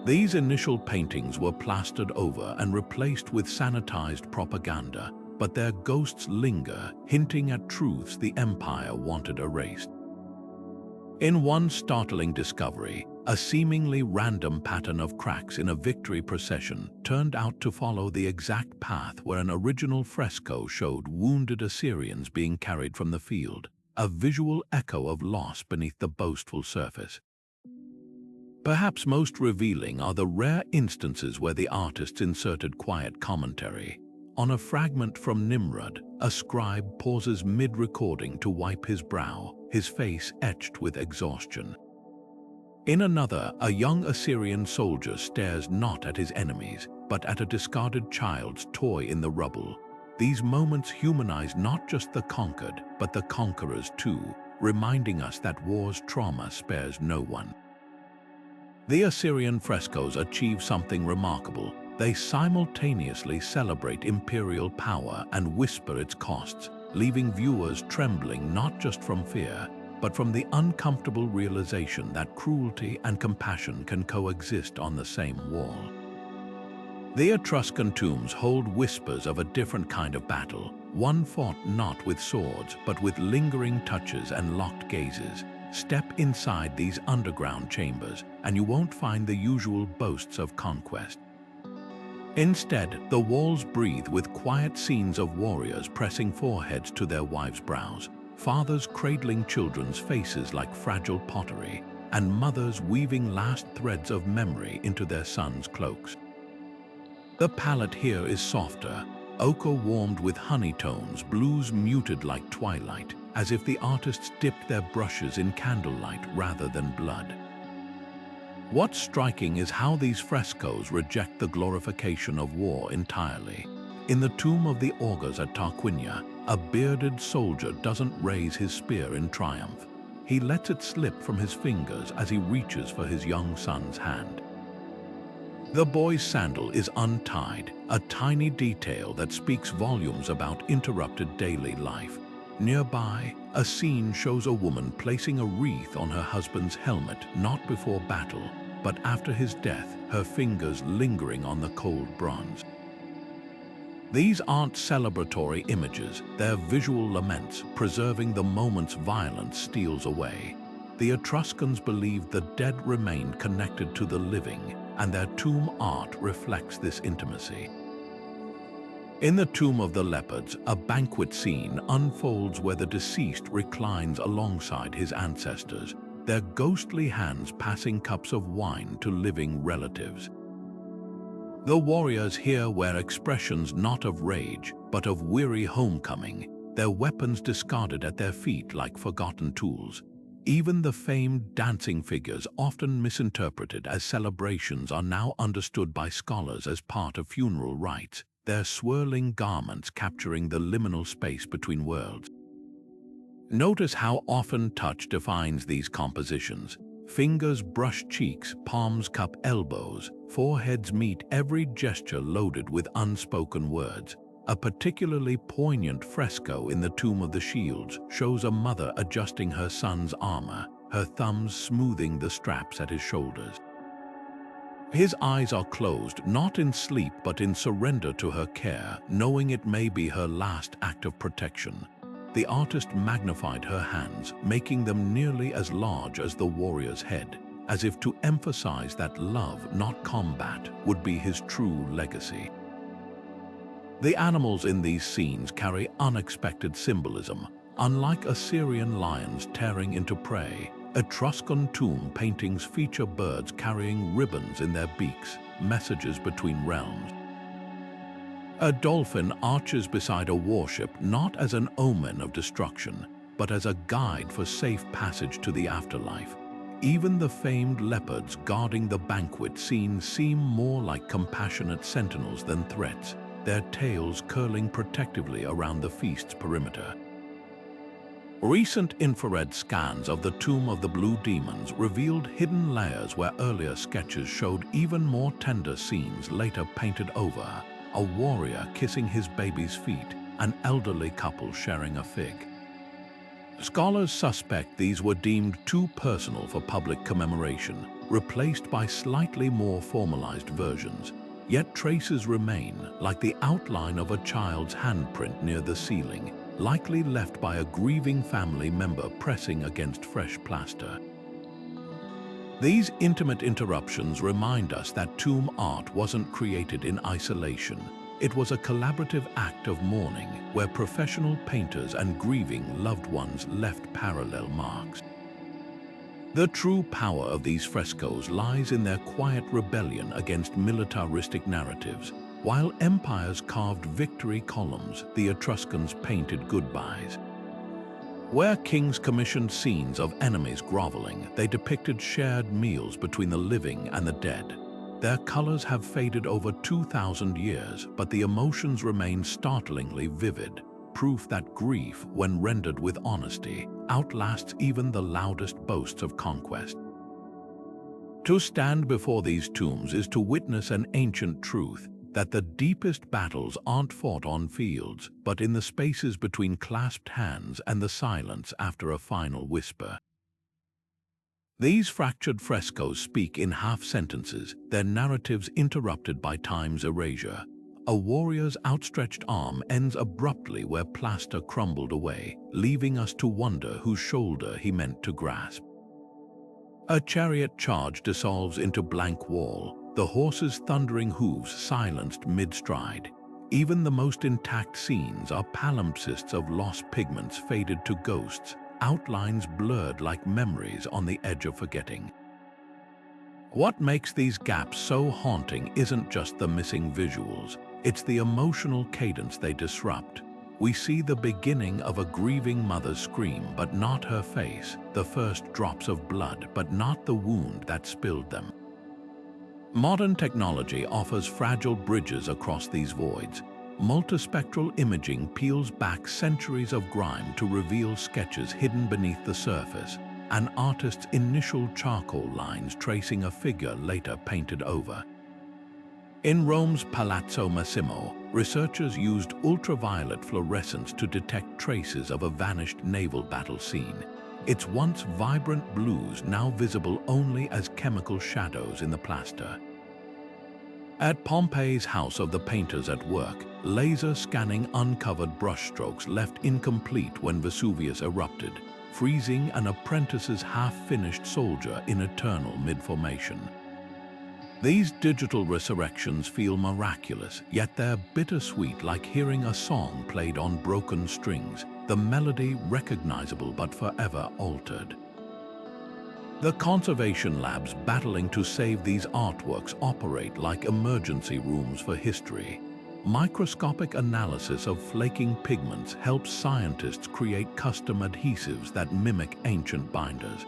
These initial paintings were plastered over and replaced with sanitized propaganda, but their ghosts linger, hinting at truths the empire wanted erased. In one startling discovery, a seemingly random pattern of cracks in a victory procession turned out to follow the exact path where an original fresco showed wounded Assyrians being carried from the field, a visual echo of loss beneath the boastful surface. Perhaps most revealing are the rare instances where the artists inserted quiet commentary. On a fragment from Nimrod, a scribe pauses mid-recording to wipe his brow, his face etched with exhaustion. In another, a young Assyrian soldier stares not at his enemies, but at a discarded child's toy in the rubble. These moments humanize not just the conquered, but the conquerors too, reminding us that war's trauma spares no one. The Assyrian frescoes achieve something remarkable. They simultaneously celebrate imperial power and whisper its costs, leaving viewers trembling not just from fear, but from the uncomfortable realization that cruelty and compassion can coexist on the same wall. The Etruscan tombs hold whispers of a different kind of battle, one fought not with swords, but with lingering touches and locked gazes. Step inside these underground chambers, and you won't find the usual boasts of conquest. Instead, the walls breathe with quiet scenes of warriors pressing foreheads to their wives' brows, fathers cradling children's faces like fragile pottery, and mothers weaving last threads of memory into their sons' cloaks. The palette here is softer, ochre warmed with honey tones, blues muted like twilight, as if the artists dipped their brushes in candlelight rather than blood. What's striking is how these frescoes reject the glorification of war entirely. In the tomb of the augurs at Tarquinia, a bearded soldier doesn't raise his spear in triumph. He lets it slip from his fingers as he reaches for his young son's hand. The boy's sandal is untied, a tiny detail that speaks volumes about interrupted daily life. Nearby, a scene shows a woman placing a wreath on her husband's helmet, not before battle, but after his death, her fingers lingering on the cold bronze. These aren't celebratory images, they're visual laments, preserving the moment's violence steals away. The Etruscans believed the dead remained connected to the living, and their tomb art reflects this intimacy. In the Tomb of the Leopards, a banquet scene unfolds where the deceased reclines alongside his ancestors, their ghostly hands passing cups of wine to living relatives. The warriors here wear expressions not of rage, but of weary homecoming, their weapons discarded at their feet like forgotten tools. Even the famed dancing figures, often misinterpreted as celebrations, are now understood by scholars as part of funeral rites, their swirling garments capturing the liminal space between worlds. Notice how often touch defines these compositions. Fingers brush cheeks, palms cup elbows, foreheads meet, every gesture loaded with unspoken words. A particularly poignant fresco in the Tomb of the Shields shows a mother adjusting her son's armor, her thumbs smoothing the straps at his shoulders. His eyes are closed, not in sleep but in surrender to her care, knowing it may be her last act of protection. The artist magnified her hands, making them nearly as large as the warrior's head, as if to emphasize that love, not combat, would be his true legacy. The animals in these scenes carry unexpected symbolism. Unlike Assyrian lions tearing into prey, Etruscan tomb paintings feature birds carrying ribbons in their beaks, messages between realms. A dolphin arches beside a warship not as an omen of destruction, but as a guide for safe passage to the afterlife. Even the famed leopards guarding the banquet scene seem more like compassionate sentinels than threats, their tails curling protectively around the feast's perimeter. Recent infrared scans of the Tomb of the Blue Demons revealed hidden layers where earlier sketches showed even more tender scenes later painted over: a warrior kissing his baby's feet, an elderly couple sharing a fig. Scholars suspect these were deemed too personal for public commemoration, replaced by slightly more formalized versions. Yet traces remain, like the outline of a child's handprint near the ceiling, likely left by a grieving family member pressing against fresh plaster. These intimate interruptions remind us that tomb art wasn't created in isolation. It was a collaborative act of mourning, where professional painters and grieving loved ones left parallel marks. The true power of these frescoes lies in their quiet rebellion against militaristic narratives. While empires carved victory columns, the Etruscans painted goodbyes. Where kings commissioned scenes of enemies groveling, they depicted shared meals between the living and the dead. Their colors have faded over 2,000 years, but the emotions remain startlingly vivid, proof that grief, when rendered with honesty, outlasts even the loudest boasts of conquest. To stand before these tombs is to witness an ancient truth, that the deepest battles aren't fought on fields, but in the spaces between clasped hands and the silence after a final whisper. These fractured frescoes speak in half-sentences, their narratives interrupted by time's erasure. A warrior's outstretched arm ends abruptly where plaster crumbled away, leaving us to wonder whose shoulder he meant to grasp. A chariot charge dissolves into blank wall, the horse's thundering hooves silenced mid-stride. Even the most intact scenes are palimpsests of lost pigments faded to ghosts, outlines blurred like memories on the edge of forgetting. What makes these gaps so haunting isn't just the missing visuals, it's the emotional cadence they disrupt. We see the beginning of a grieving mother's scream, but not her face, the first drops of blood, but not the wound that spilled them. Modern technology offers fragile bridges across these voids. Multispectral imaging peels back centuries of grime to reveal sketches hidden beneath the surface, an artist's initial charcoal lines tracing a figure later painted over. In Rome's Palazzo Massimo, researchers used ultraviolet fluorescence to detect traces of a vanished naval battle scene. Its once vibrant blues now visible only as chemical shadows in the plaster. At Pompeii's House of the Painters at Work, laser scanning uncovered brushstrokes left incomplete when Vesuvius erupted, freezing an apprentice's half-finished soldier in eternal mid-formation. These digital resurrections feel miraculous, yet they're bittersweet, like hearing a song played on broken strings, the melody recognizable but forever altered. The conservation labs battling to save these artworks operate like emergency rooms for history. microscopic analysis of flaking pigments helps scientists create custom adhesives that mimic ancient binders.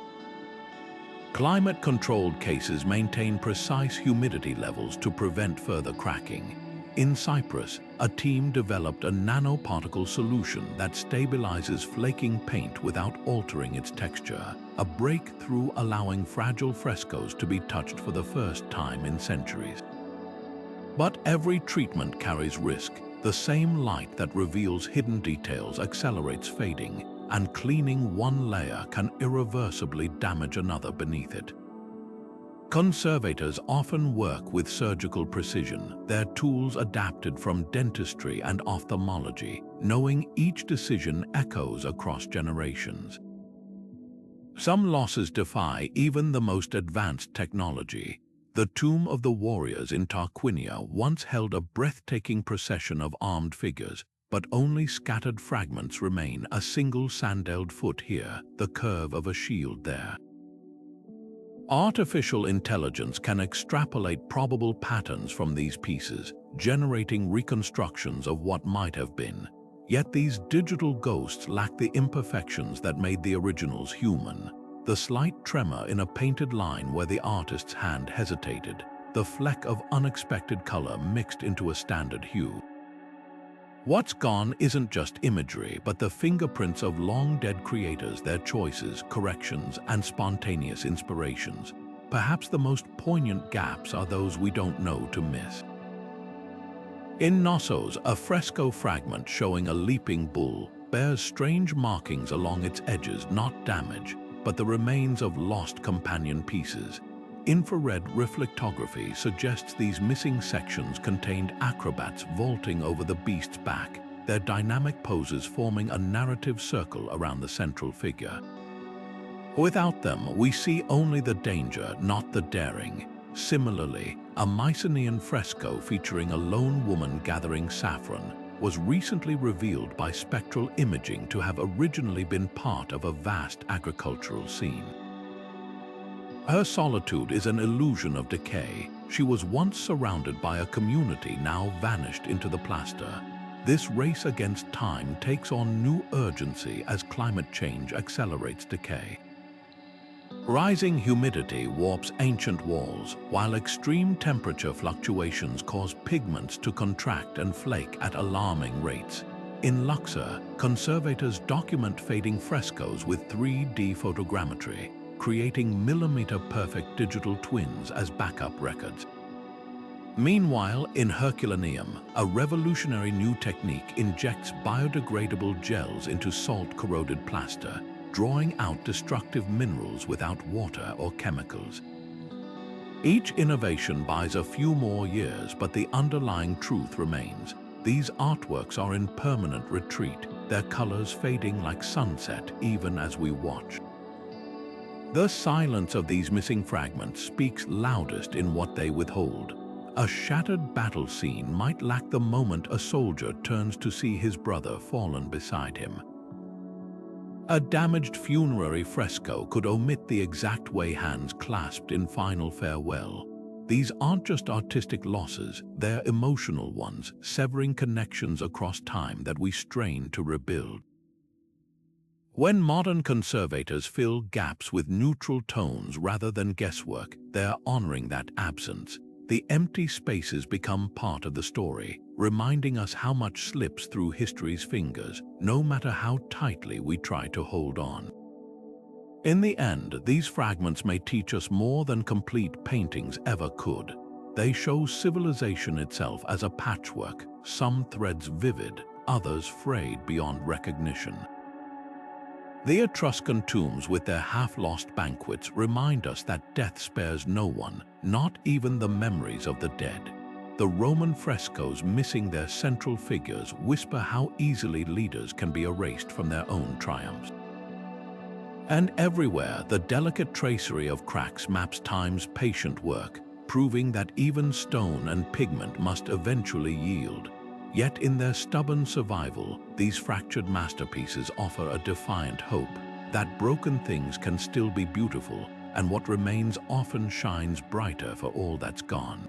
Climate-controlled cases maintain precise humidity levels to prevent further cracking. In Cyprus, a team developed a nanoparticle solution that stabilizes flaking paint without altering its texture, a breakthrough allowing fragile frescoes to be touched for the first time in centuries. But every treatment carries risk. The same light that reveals hidden details accelerates fading, and cleaning one layer can irreversibly damage another beneath it. Conservators often work with surgical precision, their tools adapted from dentistry and ophthalmology, knowing each decision echoes across generations. Some losses defy even the most advanced technology. The tomb of the warriors in Tarquinia once held a breathtaking procession of armed figures, but only scattered fragments remain, a single sandaled foot here, the curve of a shield there. Artificial intelligence can extrapolate probable patterns from these pieces, generating reconstructions of what might have been. Yet these digital ghosts lack the imperfections that made the originals human. The slight tremor in a painted line where the artist's hand hesitated, the fleck of unexpected color mixed into a standard hue. What's gone isn't just imagery, but the fingerprints of long-dead creators, their choices, corrections, and spontaneous inspirations. Perhaps the most poignant gaps are those we don't know to miss. In Knossos, a fresco fragment showing a leaping bull bears strange markings along its edges, not damage, but the remains of lost companion pieces. Infrared reflectography suggests these missing sections contained acrobats vaulting over the beast's back, their dynamic poses forming a narrative circle around the central figure. Without them, we see only the danger, not the daring. Similarly, a Mycenaean fresco featuring a lone woman gathering saffron was recently revealed by spectral imaging to have originally been part of a vast agricultural scene. Her solitude is an illusion of decay. She was once surrounded by a community now vanished into the plaster. This race against time takes on new urgency as climate change accelerates decay. Rising humidity warps ancient walls, while extreme temperature fluctuations cause pigments to contract and flake at alarming rates. In Luxor, conservators document fading frescoes with 3D photogrammetry, creating millimeter-perfect digital twins as backup records. Meanwhile, in Herculaneum, a revolutionary new technique injects biodegradable gels into salt-corroded plaster, drawing out destructive minerals without water or chemicals. Each innovation buys a few more years, but the underlying truth remains. These artworks are in permanent retreat, their colors fading like sunset even as we watch. The silence of these missing fragments speaks loudest in what they withhold. A shattered battle scene might lack the moment a soldier turns to see his brother fallen beside him. A damaged funerary fresco could omit the exact way hands clasped in final farewell. These aren't just artistic losses, they're emotional ones, severing connections across time that we strain to rebuild. When modern conservators fill gaps with neutral tones rather than guesswork, they're honoring that absence. The empty spaces become part of the story, reminding us how much slips through history's fingers, no matter how tightly we try to hold on. In the end, these fragments may teach us more than complete paintings ever could. They show civilization itself as a patchwork, some threads vivid, others frayed beyond recognition. The Etruscan tombs with their half-lost banquets remind us that death spares no one, not even the memories of the dead. The Roman frescoes missing their central figures whisper how easily leaders can be erased from their own triumphs. And everywhere, the delicate tracery of cracks maps time's patient work, proving that even stone and pigment must eventually yield. Yet in their stubborn survival, these fractured masterpieces offer a defiant hope that broken things can still be beautiful, and what remains often shines brighter for all that's gone.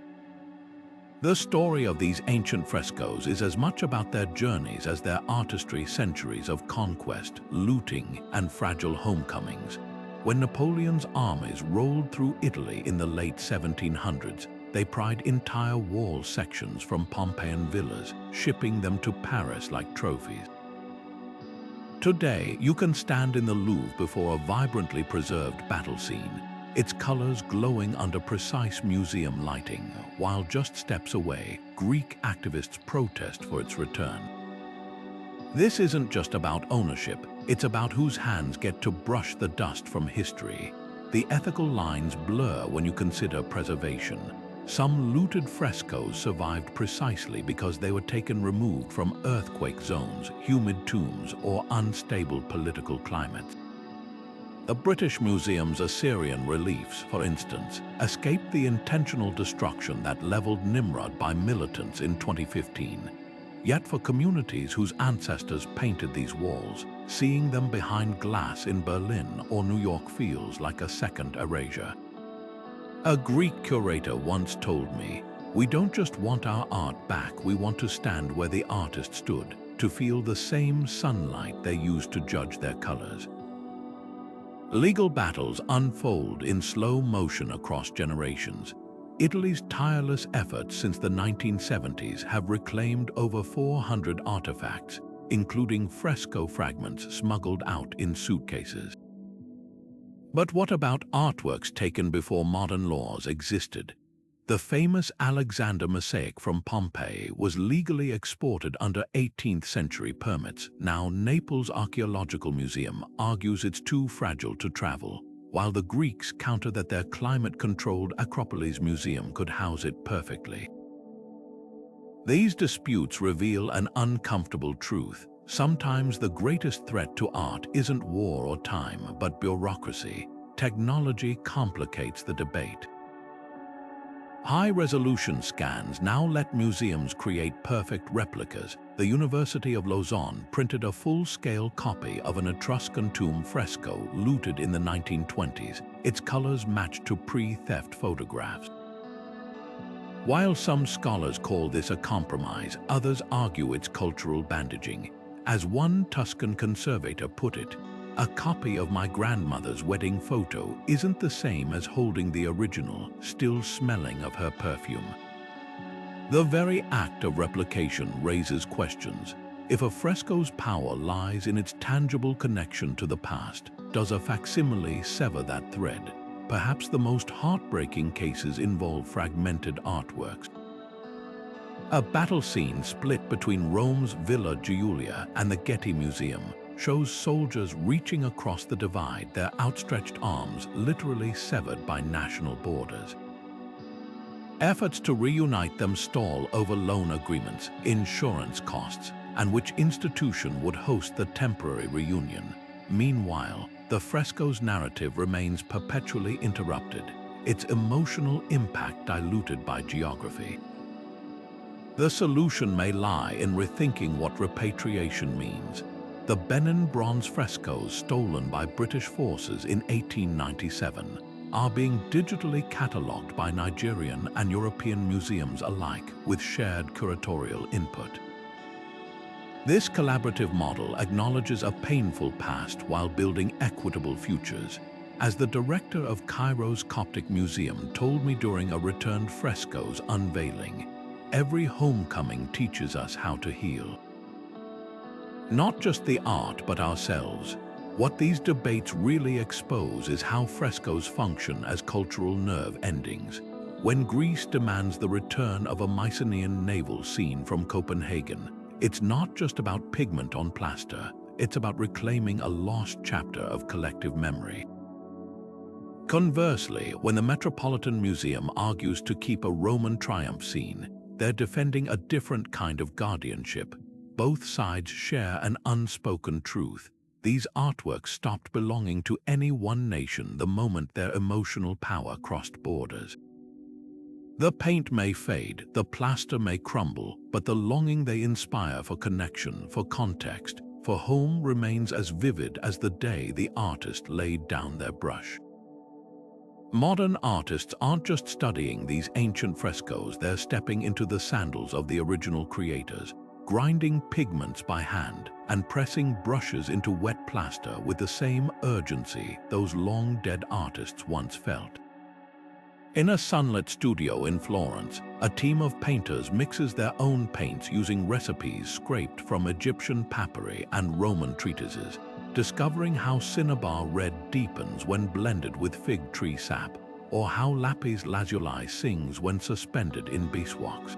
The story of these ancient frescoes is as much about their journeys as their artistry, centuries of conquest, looting, and fragile homecomings. When Napoleon's armies rolled through Italy in the late 1700s, they pried entire wall sections from Pompeian villas, shipping them to Paris like trophies. Today, you can stand in the Louvre before a vibrantly preserved battle scene, its colors glowing under precise museum lighting, while just steps away, Greek activists protest for its return. This isn't just about ownership, it's about whose hands get to brush the dust from history. The ethical lines blur when you consider preservation. Some looted frescoes survived precisely because they were removed from earthquake zones, humid tombs, or unstable political climates. The British Museum's Assyrian reliefs, for instance, escaped the intentional destruction that leveled Nimrod by militants in 2015. Yet for communities whose ancestors painted these walls, seeing them behind glass in Berlin or New York feels like a second erasure. A Greek curator once told me, "We don't just want our art back, we want to stand where the artist stood, to feel the same sunlight they used to judge their colors." Legal battles unfold in slow motion across generations. Italy's tireless efforts since the 1970s have reclaimed over 400 artifacts, including fresco fragments smuggled out in suitcases. But what about artworks taken before modern laws existed? The famous Alexander mosaic from Pompeii was legally exported under 18th century permits. Now Naples Archaeological Museum argues it's too fragile to travel, while the Greeks counter that their climate-controlled Acropolis museum could house it perfectly. These disputes reveal an uncomfortable truth. Sometimes the greatest threat to art isn't war or time, but bureaucracy. Technology complicates the debate. High-resolution scans now let museums create perfect replicas. The University of Lausanne printed a full-scale copy of an Etruscan tomb fresco looted in the 1920s. Its colors matched to pre-theft photographs. While some scholars call this a compromise, others argue it's cultural bandaging. As one Tuscan conservator put it, "A copy of my grandmother's wedding photo isn't the same as holding the original, still smelling of her perfume." The very act of replication raises questions. If a fresco's power lies in its tangible connection to the past, does a facsimile sever that thread? Perhaps the most heartbreaking cases involve fragmented artworks. A battle scene split between Rome's Villa Giulia and the Getty Museum shows soldiers reaching across the divide, their outstretched arms literally severed by national borders. Efforts to reunite them stall over loan agreements, insurance costs, and which institution would host the temporary reunion. Meanwhile, the fresco's narrative remains perpetually interrupted, its emotional impact diluted by geography. The solution may lie in rethinking what repatriation means. The Benin bronze frescoes stolen by British forces in 1897 are being digitally catalogued by Nigerian and European museums alike with shared curatorial input. This collaborative model acknowledges a painful past while building equitable futures. As the director of Cairo's Coptic Museum told me during a returned frescoes unveiling, "Every homecoming teaches us how to heal." Not just the art, but ourselves. What these debates really expose is how frescoes function as cultural nerve endings. When Greece demands the return of a Mycenaean naval scene from Copenhagen, it's not just about pigment on plaster, it's about reclaiming a lost chapter of collective memory. Conversely, when the Metropolitan Museum argues to keep a Roman triumph scene, they're defending a different kind of guardianship. Both sides share an unspoken truth. These artworks stopped belonging to any one nation the moment their emotional power crossed borders. The paint may fade, the plaster may crumble, but the longing they inspire for connection, for context, for home remains as vivid as the day the artist laid down their brush. Modern artists aren't just studying these ancient frescoes, they're stepping into the sandals of the original creators, grinding pigments by hand and pressing brushes into wet plaster with the same urgency those long-dead artists once felt. In a sunlit studio in Florence, a team of painters mixes their own paints using recipes scraped from Egyptian papyri and Roman treatises, discovering how cinnabar red deepens when blended with fig tree sap, or how lapis lazuli sings when suspended in beeswax.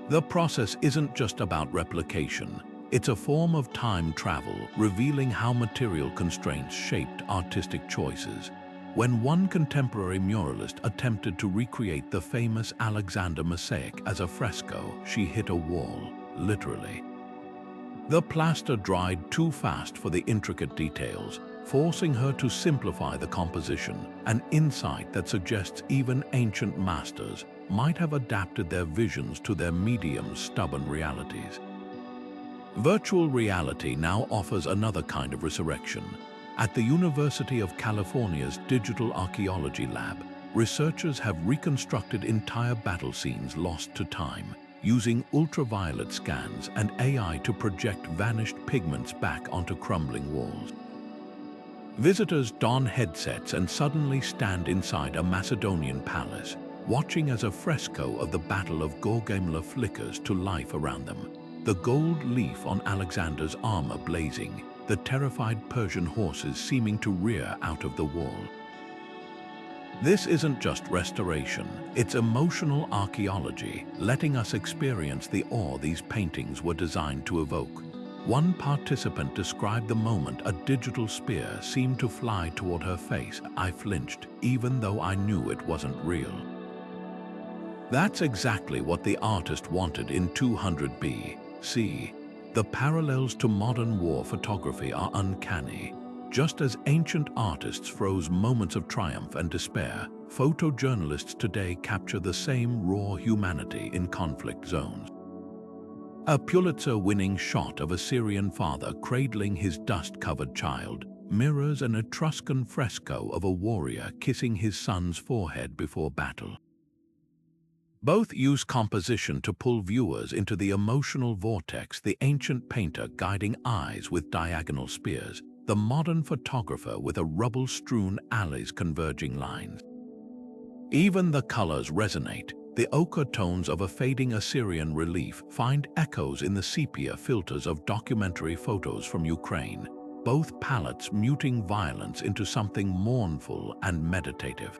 The process isn't just about replication, it's a form of time travel, revealing how material constraints shaped artistic choices. When one contemporary muralist attempted to recreate the famous Alexander mosaic as a fresco, she hit a wall, literally. The plaster dried too fast for the intricate details, forcing her to simplify the composition, an insight that suggests even ancient masters might have adapted their visions to their medium's stubborn realities. Virtual reality now offers another kind of resurrection. At the University of California's Digital Archaeology Lab, researchers have reconstructed entire battle scenes lost to time, using ultraviolet scans and AI to project vanished pigments back onto crumbling walls. Visitors don headsets and suddenly stand inside a Macedonian palace, watching as a fresco of the Battle of Gaugamela flickers to life around them, the gold leaf on Alexander's armor blazing, the terrified Persian horses seeming to rear out of the wall. This isn't just restoration, it's emotional archaeology, letting us experience the awe these paintings were designed to evoke. One participant described the moment a digital spear seemed to fly toward her face. "I flinched, even though I knew it wasn't real." That's exactly what the artist wanted in 200 BC. The parallels to modern war photography are uncanny. Just as ancient artists froze moments of triumph and despair, photojournalists today capture the same raw humanity in conflict zones. A Pulitzer-winning shot of a Syrian father cradling his dust-covered child mirrors an Etruscan fresco of a warrior kissing his son's forehead before battle. Both use composition to pull viewers into the emotional vortex, the ancient painter guiding eyes with diagonal spears, the modern photographer with a rubble-strewn alleys converging lines. Even the colors resonate. The ochre tones of a fading Assyrian relief find echoes in the sepia filters of documentary photos from Ukraine, both palettes muting violence into something mournful and meditative.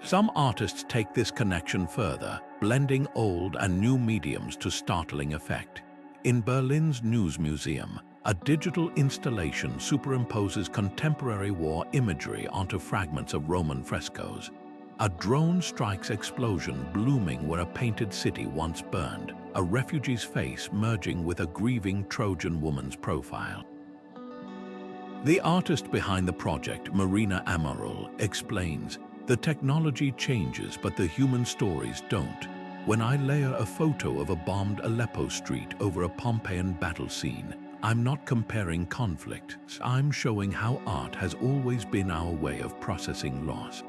Some artists take this connection further, blending old and new mediums to startling effect. In Berlin's News Museum, a digital installation superimposes contemporary war imagery onto fragments of Roman frescoes. A drone strikes explosion blooming where a painted city once burned, a refugee's face merging with a grieving Trojan woman's profile. The artist behind the project, Marina Amaral, explains, "The technology changes, but the human stories don't. When I layer a photo of a bombed Aleppo street over a Pompeian battle scene, I'm not comparing conflicts, I'm showing how art has always been our way of processing loss."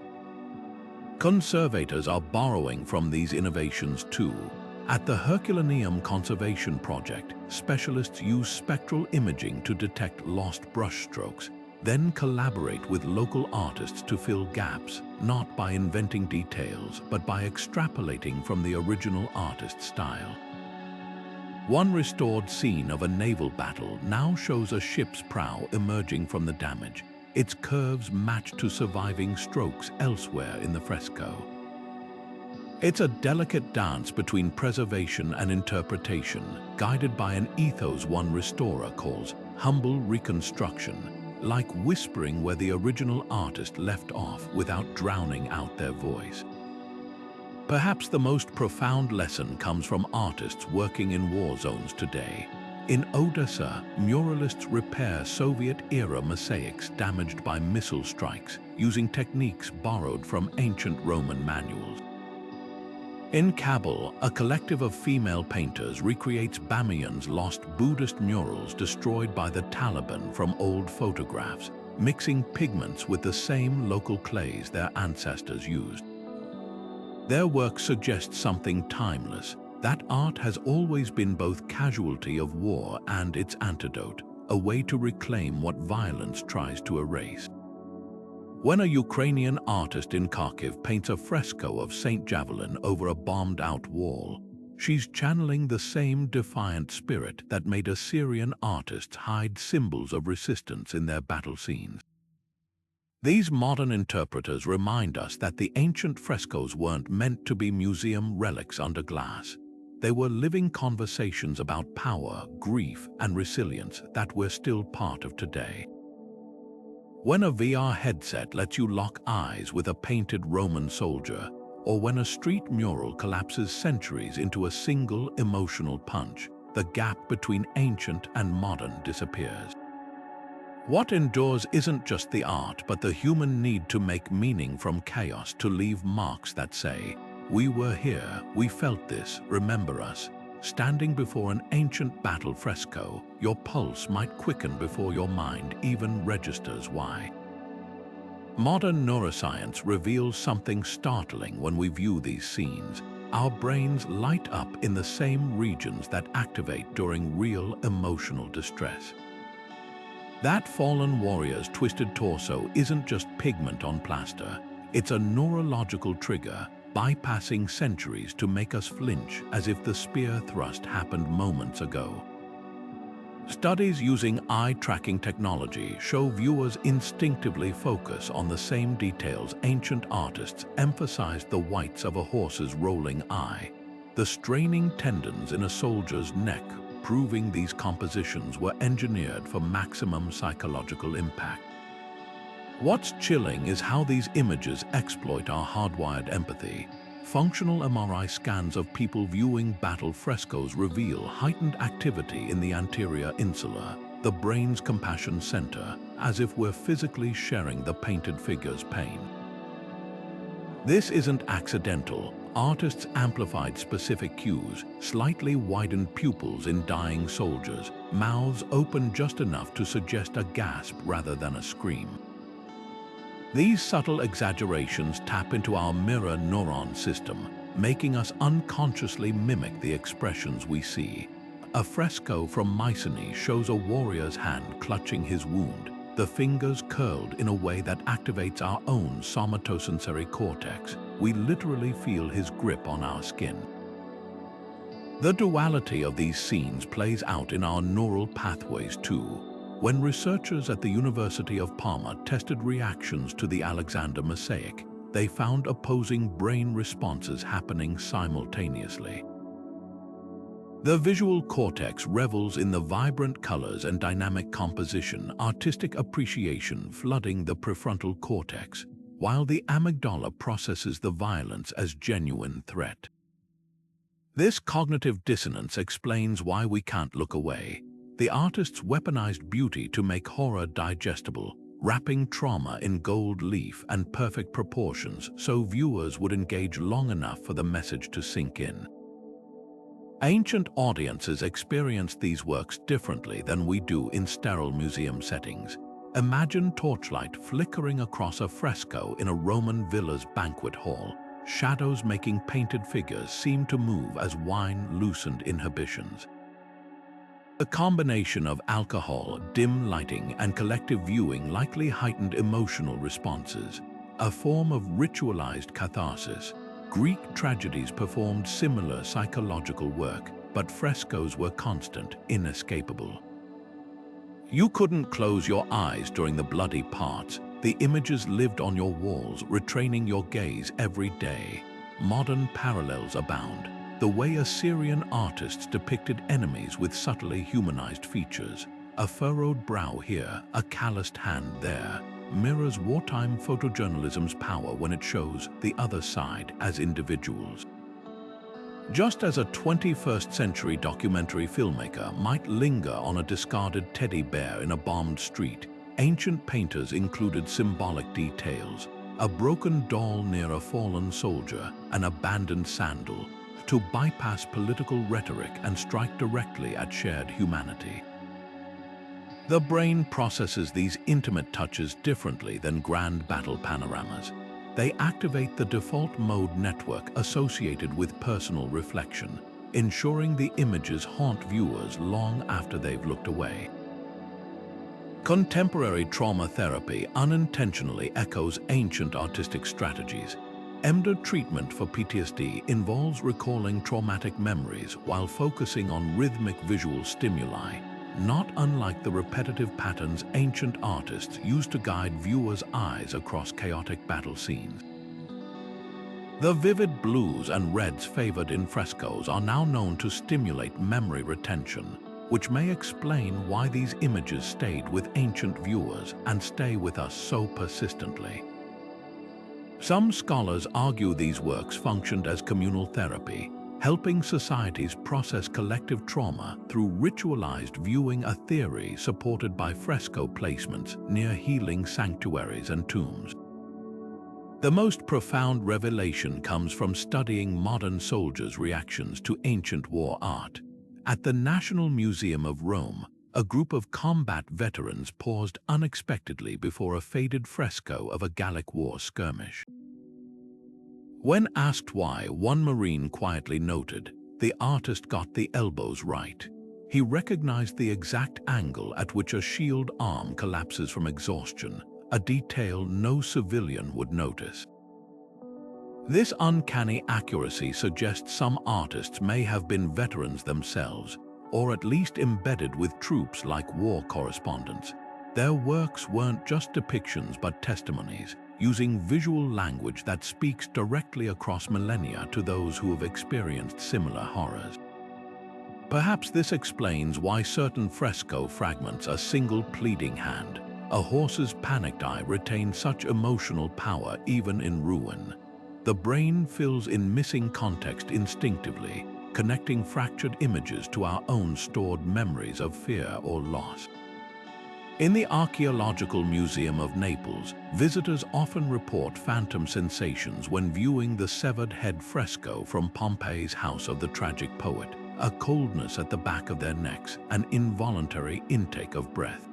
Conservators are borrowing from these innovations too. At the Herculaneum Conservation Project, specialists use spectral imaging to detect lost brushstrokes, then collaborate with local artists to fill gaps, not by inventing details, but by extrapolating from the original artist's style. One restored scene of a naval battle now shows a ship's prow emerging from the damage, its curves matched to surviving strokes elsewhere in the fresco. It's a delicate dance between preservation and interpretation, guided by an ethos one restorer calls humble reconstruction, like whispering where the original artist left off without drowning out their voice. Perhaps the most profound lesson comes from artists working in war zones today. In Odessa, muralists repair Soviet-era mosaics damaged by missile strikes using techniques borrowed from ancient Roman manuals. In Kabul, a collective of female painters recreates Bamiyan's lost Buddhist murals destroyed by the Taliban from old photographs, mixing pigments with the same local clays their ancestors used. Their work suggests something timeless, that art has always been both casualty of war and its antidote, a way to reclaim what violence tries to erase. When a Ukrainian artist in Kharkiv paints a fresco of Saint Javelin over a bombed-out wall, she's channeling the same defiant spirit that made Assyrian artists hide symbols of resistance in their battle scenes. These modern interpreters remind us that the ancient frescoes weren't meant to be museum relics under glass. They were living conversations about power, grief, and resilience that we're still part of today. When a VR headset lets you lock eyes with a painted Roman soldier, or when a street mural collapses centuries into a single emotional punch, the gap between ancient and modern disappears. What endures isn't just the art, but the human need to make meaning from chaos, to leave marks that say, "We were here, we felt this, remember us." Standing before an ancient battle fresco, your pulse might quicken before your mind even registers why. Modern neuroscience reveals something startling when we view these scenes. Our brains light up in the same regions that activate during real emotional distress. That fallen warrior's twisted torso isn't just pigment on plaster, it's a neurological trigger, bypassing centuries to make us flinch as if the spear thrust happened moments ago. Studies using eye-tracking technology show viewers instinctively focus on the same details ancient artists emphasized: the whites of a horse's rolling eye, the straining tendons in a soldier's neck, proving these compositions were engineered for maximum psychological impact. What's chilling is how these images exploit our hardwired empathy. Functional MRI scans of people viewing battle frescoes reveal heightened activity in the anterior insula, the brain's compassion center, as if we're physically sharing the painted figure's pain. This isn't accidental. Artists amplified specific cues: slightly widened pupils in dying soldiers, mouths open just enough to suggest a gasp rather than a scream. These subtle exaggerations tap into our mirror neuron system, making us unconsciously mimic the expressions we see. A fresco from Mycenae shows a warrior's hand clutching his wound, the fingers curled in a way that activates our own somatosensory cortex. We literally feel his grip on our skin. The duality of these scenes plays out in our neural pathways too. When researchers at the University of Parma tested reactions to the Alexander mosaic, they found opposing brain responses happening simultaneously. The visual cortex revels in the vibrant colors and dynamic composition, artistic appreciation flooding the prefrontal cortex, while the amygdala processes the violence as genuine threat. This cognitive dissonance explains why we can't look away. The artists weaponized beauty to make horror digestible, wrapping trauma in gold leaf and perfect proportions so viewers would engage long enough for the message to sink in. Ancient audiences experienced these works differently than we do in sterile museum settings. Imagine torchlight flickering across a fresco in a Roman villa's banquet hall, shadows making painted figures seem to move as wine loosened inhibitions. The combination of alcohol, dim lighting, and collective viewing likely heightened emotional responses, a form of ritualized catharsis. Greek tragedies performed similar psychological work, but frescoes were constant, inescapable. You couldn't close your eyes during the bloody parts. The images lived on your walls, retraining your gaze every day. Modern parallels abound. The way Assyrian artists depicted enemies with subtly humanized features, a furrowed brow here, a calloused hand there, mirrors wartime photojournalism's power when it shows the other side as individuals. Just as a 21st century documentary filmmaker might linger on a discarded teddy bear in a bombed street, ancient painters included symbolic details: a broken doll near a fallen soldier, an abandoned sandal, to bypass political rhetoric and strike directly at shared humanity. The brain processes these intimate touches differently than grand battle panoramas. They activate the default mode network associated with personal reflection, ensuring the images haunt viewers long after they've looked away. Contemporary trauma therapy unintentionally echoes ancient artistic strategies. EMDR treatment for PTSD involves recalling traumatic memories while focusing on rhythmic visual stimuli, not unlike the repetitive patterns ancient artists used to guide viewers' eyes across chaotic battle scenes. The vivid blues and reds favored in frescoes are now known to stimulate memory retention, which may explain why these images stayed with ancient viewers and stay with us so persistently. Some scholars argue these works functioned as communal therapy, helping societies process collective trauma through ritualized viewing, a theory supported by fresco placements near healing sanctuaries and tombs. The most profound revelation comes from studying modern soldiers' reactions to ancient war art. At the National Museum of Rome, a group of combat veterans paused unexpectedly before a faded fresco of a Gallic war skirmish. When asked why, one Marine quietly noted, "The artist got the elbows right." He recognized the exact angle at which a shield arm collapses from exhaustion, a detail no civilian would notice. This uncanny accuracy suggests some artists may have been veterans themselves, or at least embedded with troops like war correspondents. Their works weren't just depictions but testimonies, using visual language that speaks directly across millennia to those who have experienced similar horrors. Perhaps this explains why certain fresco fragments, a single pleading hand, a horse's panicked eye, retain such emotional power even in ruin. The brain fills in missing context instinctively, connecting fractured images to our own stored memories of fear or loss. In the Archaeological Museum of Naples, visitors often report phantom sensations when viewing the severed head fresco from Pompeii's House of the Tragic Poet, a coldness at the back of their necks, an involuntary intake of breath.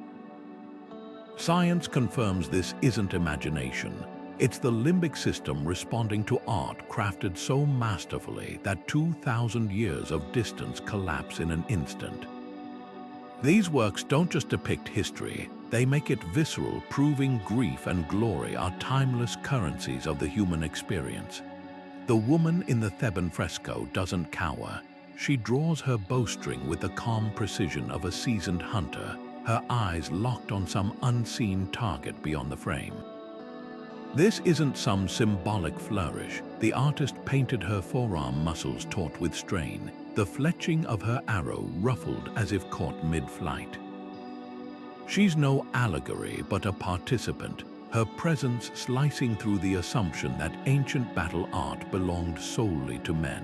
Science confirms this isn't imagination. It's the limbic system responding to art crafted so masterfully that 2,000 years of distance collapse in an instant. These works don't just depict history, they make it visceral, proving grief and glory are timeless currencies of the human experience. The woman in the Theban fresco doesn't cower. She draws her bowstring with the calm precision of a seasoned hunter, her eyes locked on some unseen target beyond the frame. This isn't some symbolic flourish. The artist painted her forearm muscles taut with strain, the fletching of her arrow ruffled as if caught mid-flight. She's no allegory, but a participant, her presence slicing through the assumption that ancient battle art belonged solely to men.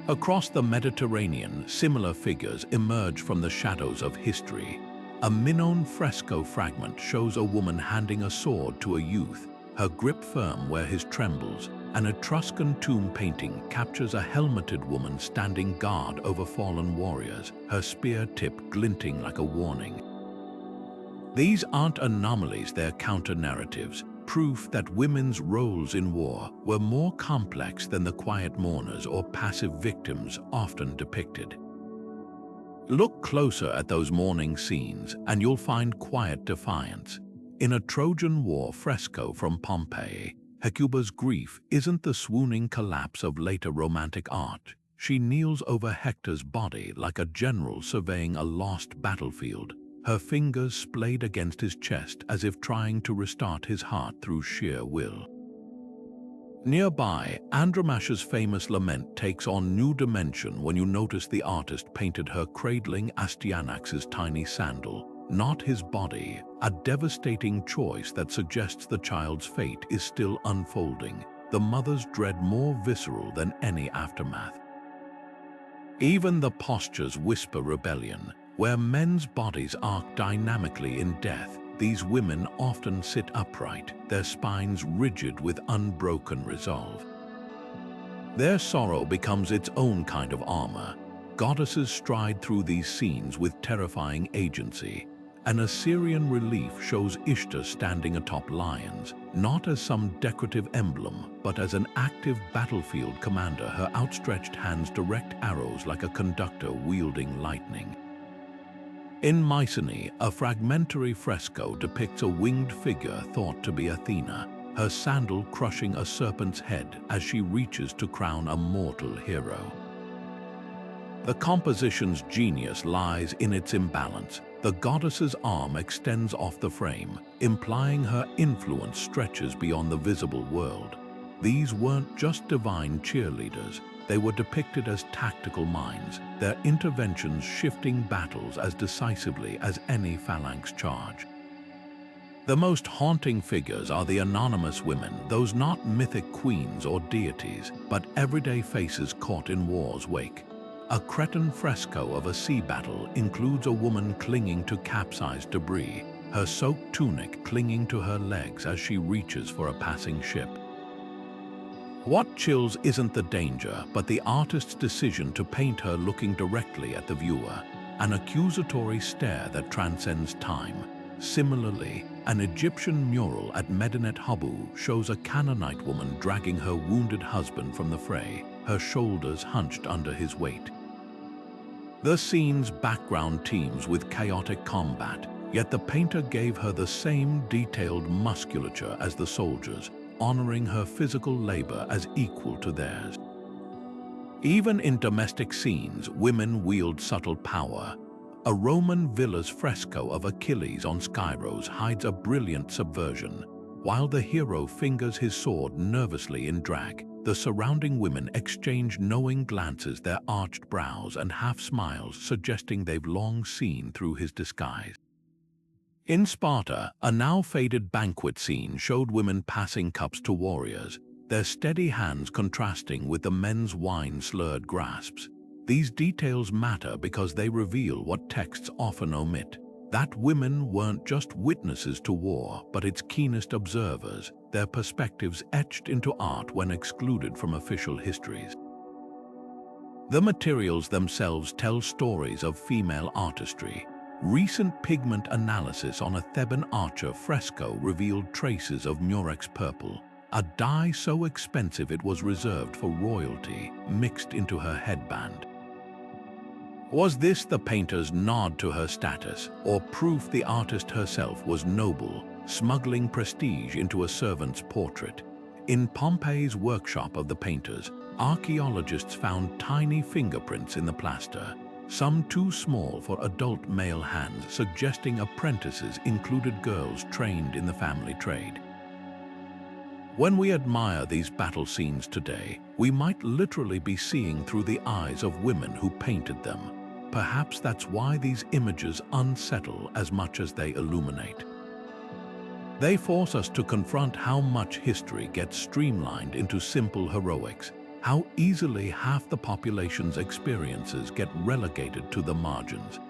Across the Mediterranean, similar figures emerge from the shadows of history. A Minoan fresco fragment shows a woman handing a sword to a youth, her grip firm where his trembles. An Etruscan tomb painting captures a helmeted woman standing guard over fallen warriors, her spear tip glinting like a warning. These aren't anomalies, they're counter-narratives, proof that women's roles in war were more complex than the quiet mourners or passive victims often depicted. Look closer at those mourning scenes and you'll find quiet defiance. In a Trojan War fresco from Pompeii, Hecuba's grief isn't the swooning collapse of later romantic art. She kneels over Hector's body like a general surveying a lost battlefield, her fingers splayed against his chest as if trying to restart his heart through sheer will. Nearby, Andromach's famous lament takes on new dimension when you notice the artist painted her cradling Astyanax's tiny sandal, not his body, a devastating choice that suggests the child's fate is still unfolding, the mother's dread more visceral than any aftermath. Even the postures whisper rebellion. Where men's bodies arc dynamically in death, these women often sit upright, their spines rigid with unbroken resolve. Their sorrow becomes its own kind of armor. Goddesses stride through these scenes with terrifying agency. An Assyrian relief shows Ishtar standing atop lions, not as some decorative emblem, but as an active battlefield commander. Her outstretched hands direct arrows like a conductor wielding lightning. In Mycenae, a fragmentary fresco depicts a winged figure thought to be Athena, her sandal crushing a serpent's head as she reaches to crown a mortal hero. The composition's genius lies in its imbalance. The goddess's arm extends off the frame, implying her influence stretches beyond the visible world. These weren't just divine cheerleaders, they were depicted as tactical minds, their interventions shifting battles as decisively as any phalanx charge. The most haunting figures are the anonymous women, those not mythic queens or deities, but everyday faces caught in war's wake. A Cretan fresco of a sea battle includes a woman clinging to capsized debris, her soaked tunic clinging to her legs as she reaches for a passing ship. What chills isn't the danger, but the artist's decision to paint her looking directly at the viewer, an accusatory stare that transcends time. Similarly, an Egyptian mural at Medinet Habu shows a Canaanite woman dragging her wounded husband from the fray, her shoulders hunched under his weight. The scene's background teems with chaotic combat, yet the painter gave her the same detailed musculature as the soldiers, honoring her physical labor as equal to theirs. Even in domestic scenes, women wield subtle power. A Roman villa's fresco of Achilles on Skyros hides a brilliant subversion. While the hero fingers his sword nervously in drag, the surrounding women exchange knowing glances, their arched brows and half-smiles suggesting they've long seen through his disguise. In Sparta, a now-faded banquet scene showed women passing cups to warriors, their steady hands contrasting with the men's wine-slurred grasps. These details matter because they reveal what texts often omit. That women weren't just witnesses to war, but its keenest observers, their perspectives etched into art when excluded from official histories. The materials themselves tell stories of female artistry. Recent pigment analysis on a Theban archer fresco revealed traces of murex purple, a dye so expensive it was reserved for royalty, mixed into her headband. Was this the painter's nod to her status, or proof the artist herself was noble, smuggling prestige into a servant's portrait? In Pompeii's workshop of the painters, archaeologists found tiny fingerprints in the plaster, some too small for adult male hands, suggesting apprentices included girls trained in the family trade. When we admire these battle scenes today, we might literally be seeing through the eyes of women who painted them. Perhaps that's why these images unsettle as much as they illuminate. They force us to confront how much history gets streamlined into simple heroics, how easily half the population's experiences get relegated to the margins.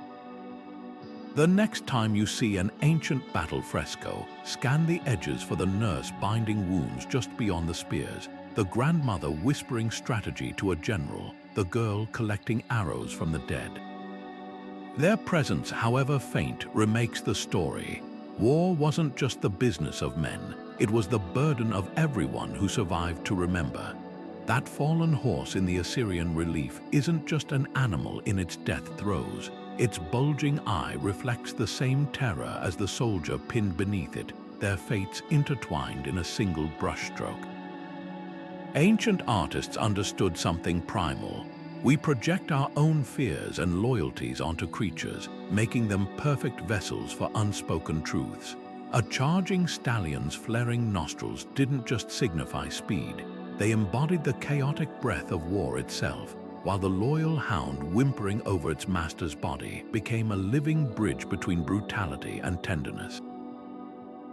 The next time you see an ancient battle fresco, scan the edges for the nurse binding wounds just beyond the spears, the grandmother whispering strategy to a general, the girl collecting arrows from the dead. Their presence, however faint, remakes the story. War wasn't just the business of men, it was the burden of everyone who survived to remember. That fallen horse in the Assyrian relief isn't just an animal in its death throes. Its bulging eye reflects the same terror as the soldier pinned beneath it, their fates intertwined in a single brushstroke. Ancient artists understood something primal. We project our own fears and loyalties onto creatures, making them perfect vessels for unspoken truths. A charging stallion's flaring nostrils didn't just signify speed, they embodied the chaotic breath of war itself, while the loyal hound whimpering over its master's body became a living bridge between brutality and tenderness.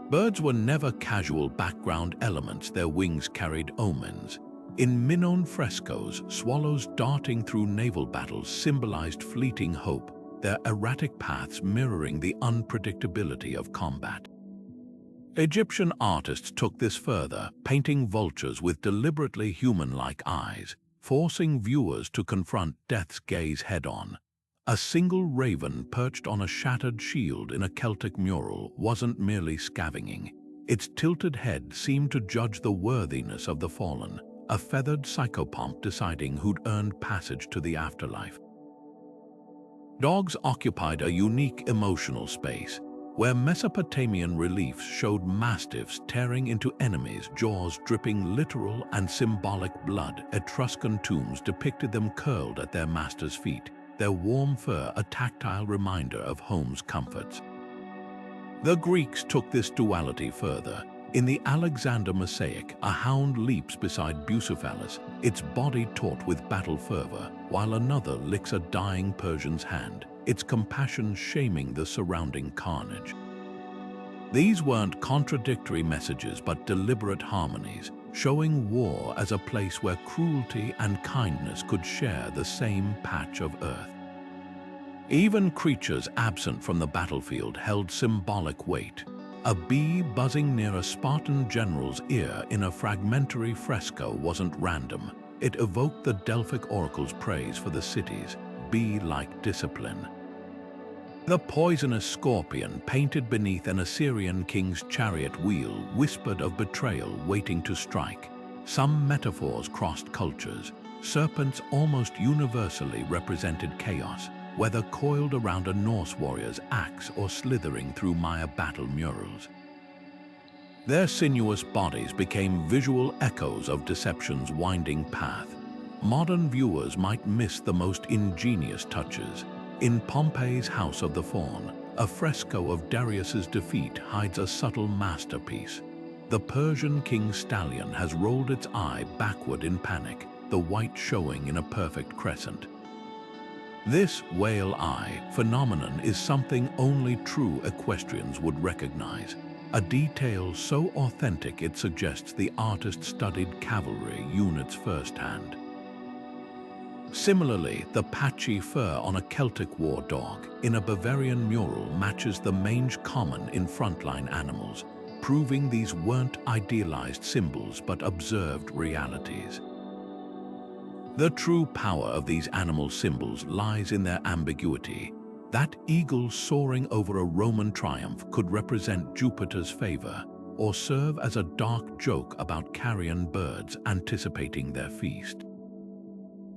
Birds were never casual background elements, their wings carried omens. In Minoan frescoes, swallows darting through naval battles symbolized fleeting hope, their erratic paths mirroring the unpredictability of combat. Egyptian artists took this further, painting vultures with deliberately human-like eyes, forcing viewers to confront death's gaze head-on. A single raven perched on a shattered shield in a Celtic mural wasn't merely scavenging. Its tilted head seemed to judge the worthiness of the fallen, a feathered psychopomp deciding who'd earned passage to the afterlife. Dogs occupied a unique emotional space, where Mesopotamian reliefs showed mastiffs tearing into enemies, jaws dripping literal and symbolic blood. Etruscan tombs depicted them curled at their master's feet, their warm fur a tactile reminder of home's comforts. The Greeks took this duality further. In the Alexander mosaic, a hound leaps beside Bucephalus, its body taut with battle fervor, while another licks a dying Persian's hand, its compassion shaming the surrounding carnage. These weren't contradictory messages but deliberate harmonies, showing war as a place where cruelty and kindness could share the same patch of earth. Even creatures absent from the battlefield held symbolic weight. A bee buzzing near a Spartan general's ear in a fragmentary fresco wasn't random. It evoked the Delphic oracle's praise for the city's bee-like discipline. The poisonous scorpion painted beneath an Assyrian king's chariot wheel whispered of betrayal waiting to strike. Some metaphors crossed cultures. Serpents almost universally represented chaos, whether coiled around a Norse warrior's axe or slithering through Maya battle murals. Their sinuous bodies became visual echoes of deception's winding path. Modern viewers might miss the most ingenious touches. In Pompeii's House of the Faun, a fresco of Darius's defeat hides a subtle masterpiece. The Persian king's stallion has rolled its eye backward in panic, the white showing in a perfect crescent. This whale eye phenomenon is something only true equestrians would recognize, a detail so authentic it suggests the artist studied cavalry units firsthand. Similarly, the patchy fur on a Celtic war dog in a Bavarian mural matches the mange common in frontline animals, proving these weren't idealized symbols but observed realities. The true power of these animal symbols lies in their ambiguity. That eagle soaring over a Roman triumph could represent Jupiter's favor or serve as a dark joke about carrion birds anticipating their feast.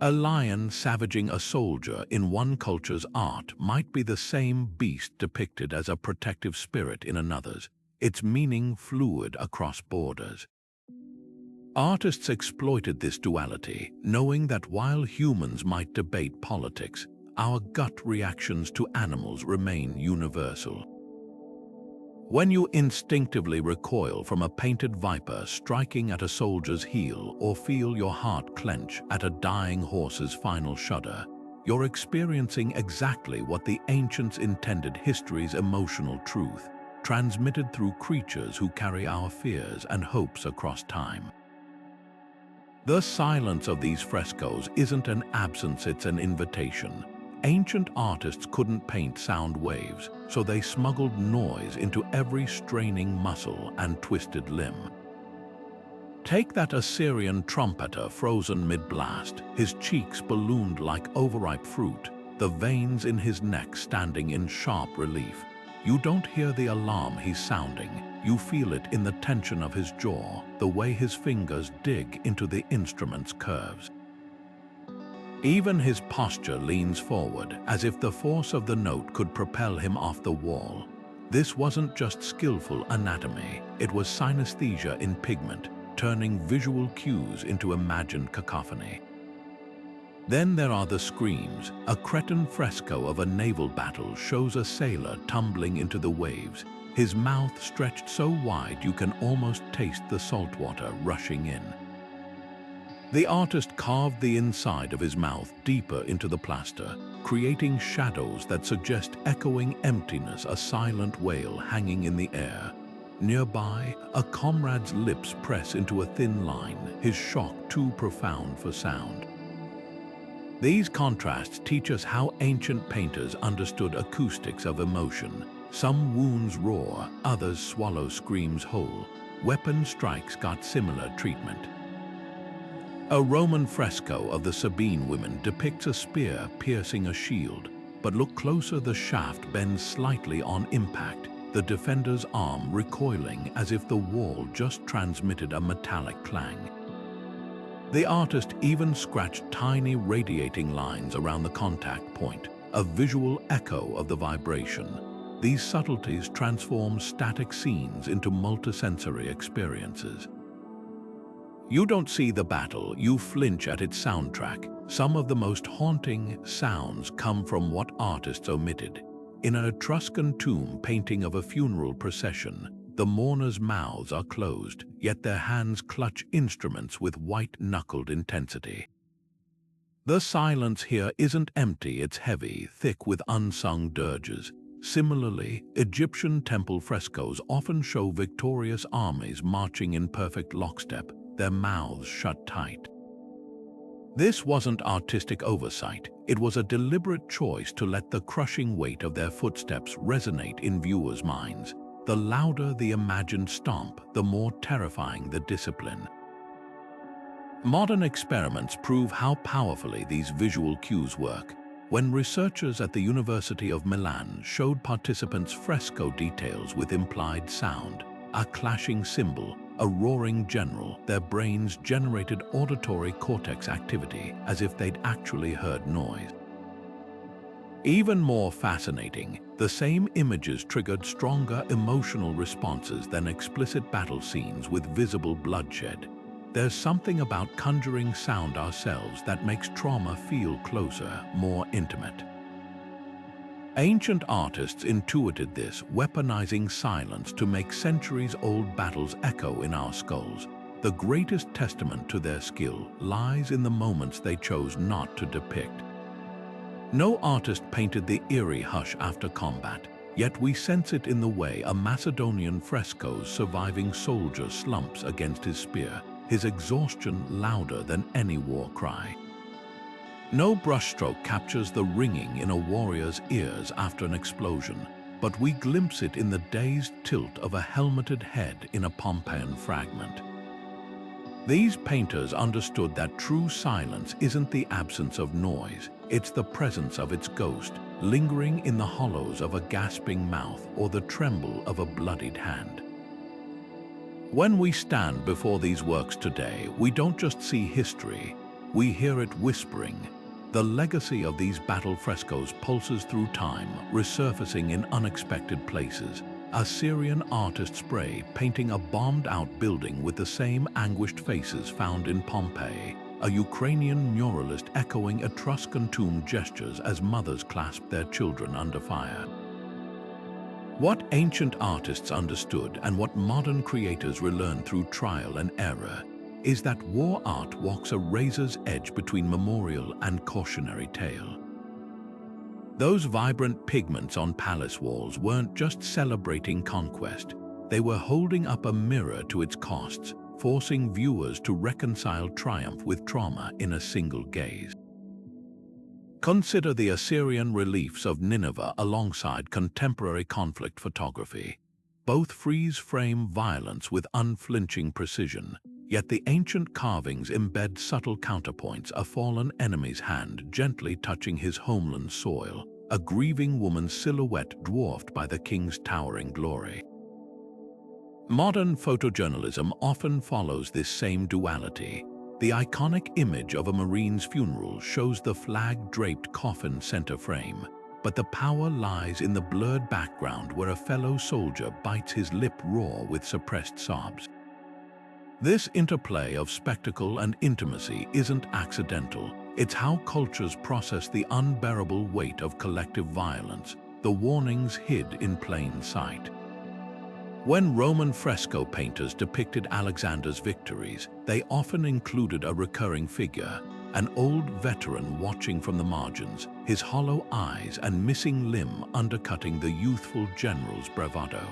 A lion savaging a soldier in one culture's art might be the same beast depicted as a protective spirit in another's, its meaning fluid across borders. Artists exploited this duality, knowing that while humans might debate politics, our gut reactions to animals remain universal. When you instinctively recoil from a painted viper striking at a soldier's heel or feel your heart clench at a dying horse's final shudder, you're experiencing exactly what the ancients intended: history's emotional truth, transmitted through creatures who carry our fears and hopes across time. The silence of these frescoes isn't an absence, it's an invitation. Ancient artists couldn't paint sound waves, so they smuggled noise into every straining muscle and twisted limb. Take that Assyrian trumpeter frozen mid-blast, his cheeks ballooned like overripe fruit, the veins in his neck standing in sharp relief. You don't hear the alarm he's sounding, you feel it in the tension of his jaw, the way his fingers dig into the instrument's curves. Even his posture leans forward, as if the force of the note could propel him off the wall. This wasn't just skillful anatomy, it was synesthesia in pigment, turning visual cues into imagined cacophony. Then there are the screams. A Cretan fresco of a naval battle shows a sailor tumbling into the waves, his mouth stretched so wide you can almost taste the salt water rushing in. The artist carved the inside of his mouth deeper into the plaster, creating shadows that suggest echoing emptiness, a silent wail hanging in the air. Nearby, a comrade's lips press into a thin line, his shock too profound for sound. These contrasts teach us how ancient painters understood acoustics of emotion. Some wounds roar, others swallow screams whole. Weapon strikes got similar treatment. A Roman fresco of the Sabine women depicts a spear piercing a shield, but look closer, the shaft bends slightly on impact, the defender's arm recoiling as if the wall just transmitted a metallic clang. The artist even scratched tiny radiating lines around the contact point, a visual echo of the vibration. These subtleties transform static scenes into multisensory experiences. You don't see the battle, you flinch at its soundtrack. Some of the most haunting sounds come from what artists omitted. In an Etruscan tomb painting of a funeral procession, the mourners' mouths are closed, yet their hands clutch instruments with white-knuckled intensity. The silence here isn't empty, it's heavy, thick with unsung dirges. Similarly, Egyptian temple frescoes often show victorious armies marching in perfect lockstep, their mouths shut tight. This wasn't artistic oversight, it was a deliberate choice to let the crushing weight of their footsteps resonate in viewers' minds. The louder the imagined stomp, the more terrifying the discipline. Modern experiments prove how powerfully these visual cues work. When researchers at the University of Milan showed participants fresco details with implied sound, a clashing cymbal, a roaring general, their brains generated auditory cortex activity as if they'd actually heard noise. Even more fascinating, the same images triggered stronger emotional responses than explicit battle scenes with visible bloodshed. There's something about conjuring sound ourselves that makes trauma feel closer, more intimate. Ancient artists intuited this, weaponizing silence to make centuries-old battles echo in our skulls. The greatest testament to their skill lies in the moments they chose not to depict. No artist painted the eerie hush after combat, yet we sense it in the way a Macedonian fresco's surviving soldier slumps against his spear, his exhaustion louder than any war cry. No brushstroke captures the ringing in a warrior's ears after an explosion, but we glimpse it in the dazed tilt of a helmeted head in a Pompeian fragment. These painters understood that true silence isn't the absence of noise, it's the presence of its ghost, lingering in the hollows of a gasping mouth or the tremble of a bloodied hand. When we stand before these works today, we don't just see history, we hear it whispering. The legacy of these battle frescoes pulses through time, resurfacing in unexpected places. Assyrian artists spray, painting a bombed-out building with the same anguished faces found in Pompeii. A Ukrainian muralist echoing Etruscan tomb gestures as mothers clasp their children under fire. What ancient artists understood and what modern creators relearn through trial and error is that war art walks a razor's edge between memorial and cautionary tale. Those vibrant pigments on palace walls weren't just celebrating conquest, they were holding up a mirror to its costs, forcing viewers to reconcile triumph with trauma in a single gaze. Consider the Assyrian reliefs of Nineveh alongside contemporary conflict photography. Both freeze-frame violence with unflinching precision, yet the ancient carvings embed subtle counterpoints, a fallen enemy's hand gently touching his homeland's soil, a grieving woman's silhouette dwarfed by the king's towering glory. Modern photojournalism often follows this same duality. The iconic image of a Marine's funeral shows the flag-draped coffin center frame, but the power lies in the blurred background where a fellow soldier bites his lip raw with suppressed sobs. This interplay of spectacle and intimacy isn't accidental. It's how cultures process the unbearable weight of collective violence, the warnings hid in plain sight. When Roman fresco painters depicted Alexander's victories, they often included a recurring figure, an old veteran watching from the margins, his hollow eyes and missing limb undercutting the youthful general's bravado.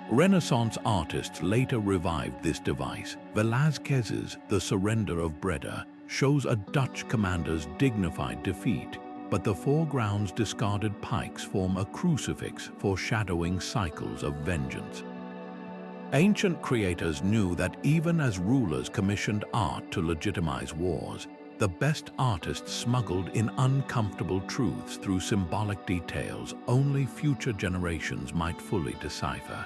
Renaissance artists later revived this device. Velázquez's The Surrender of Breda shows a Dutch commander's dignified defeat, but the foreground's discarded pikes form a crucifix foreshadowing cycles of vengeance. Ancient creators knew that even as rulers commissioned art to legitimize wars, the best artists smuggled in uncomfortable truths through symbolic details only future generations might fully decipher.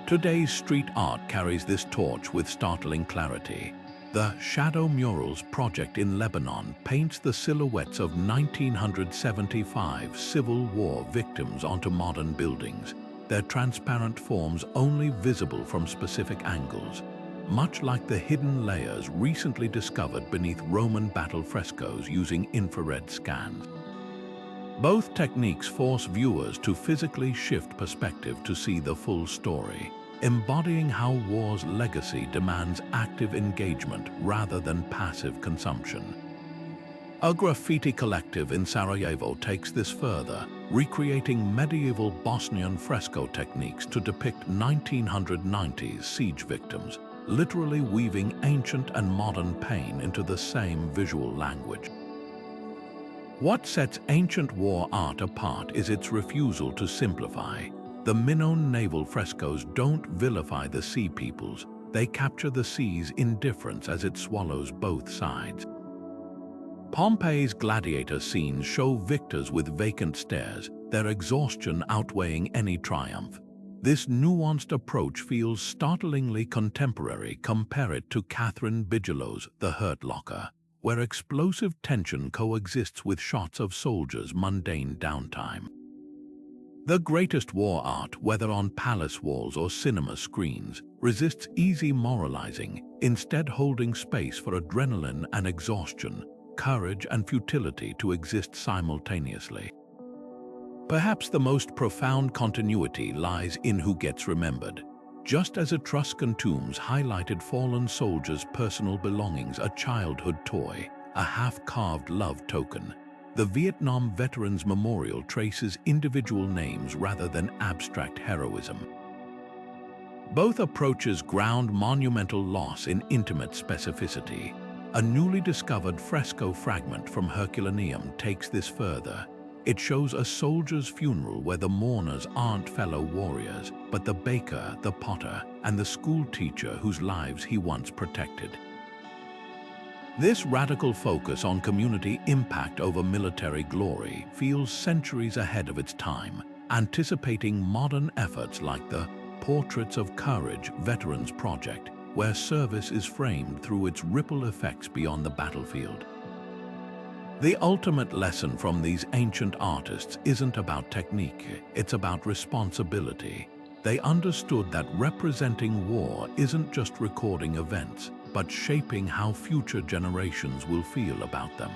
Today's street art carries this torch with startling clarity. The Shadow Murals project in Lebanon paints the silhouettes of 1975 Civil War victims onto modern buildings, their transparent forms only visible from specific angles, much like the hidden layers recently discovered beneath Roman battle frescoes using infrared scans. Both techniques force viewers to physically shift perspective to see the full story, embodying how war's legacy demands active engagement rather than passive consumption. A graffiti collective in Sarajevo takes this further, recreating medieval Bosnian fresco techniques to depict 1990s siege victims, literally weaving ancient and modern pain into the same visual language. What sets ancient war art apart is its refusal to simplify. The Minoan naval frescoes don't vilify the sea peoples, they capture the sea's indifference as it swallows both sides. Pompeii's gladiator scenes show victors with vacant stares, their exhaustion outweighing any triumph. This nuanced approach feels startlingly contemporary. Compare it to Catherine Bigelow's The Hurt Locker, where explosive tension coexists with shots of soldiers' mundane downtime. The greatest war art, whether on palace walls or cinema screens, resists easy moralizing, instead holding space for adrenaline and exhaustion, courage and futility to exist simultaneously. Perhaps the most profound continuity lies in who gets remembered. Just as Etruscan tombs highlighted fallen soldiers' personal belongings, a childhood toy, a half-carved love token, the Vietnam Veterans Memorial traces individual names rather than abstract heroism. Both approaches ground monumental loss in intimate specificity. A newly discovered fresco fragment from Herculaneum takes this further. It shows a soldier's funeral where the mourners aren't fellow warriors, but the baker, the potter, and the school teacher whose lives he once protected. This radical focus on community impact over military glory feels centuries ahead of its time, anticipating modern efforts like the Portraits of Courage Veterans Project, where service is framed through its ripple effects beyond the battlefield. The ultimate lesson from these ancient artists isn't about technique, it's about responsibility. They understood that representing war isn't just recording events, but shaping how future generations will feel about them.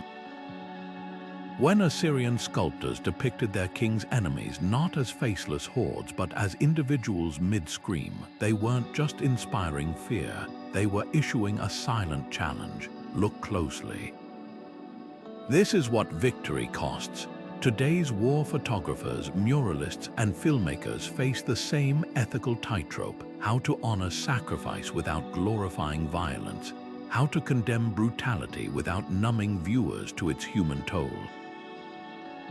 When Assyrian sculptors depicted their king's enemies not as faceless hordes but as individuals mid-scream, they weren't just inspiring fear, they were issuing a silent challenge: look closely. This is what victory costs. Today's war photographers, muralists, and filmmakers face the same ethical tightrope: how to honor sacrifice without glorifying violence, how to condemn brutality without numbing viewers to its human toll.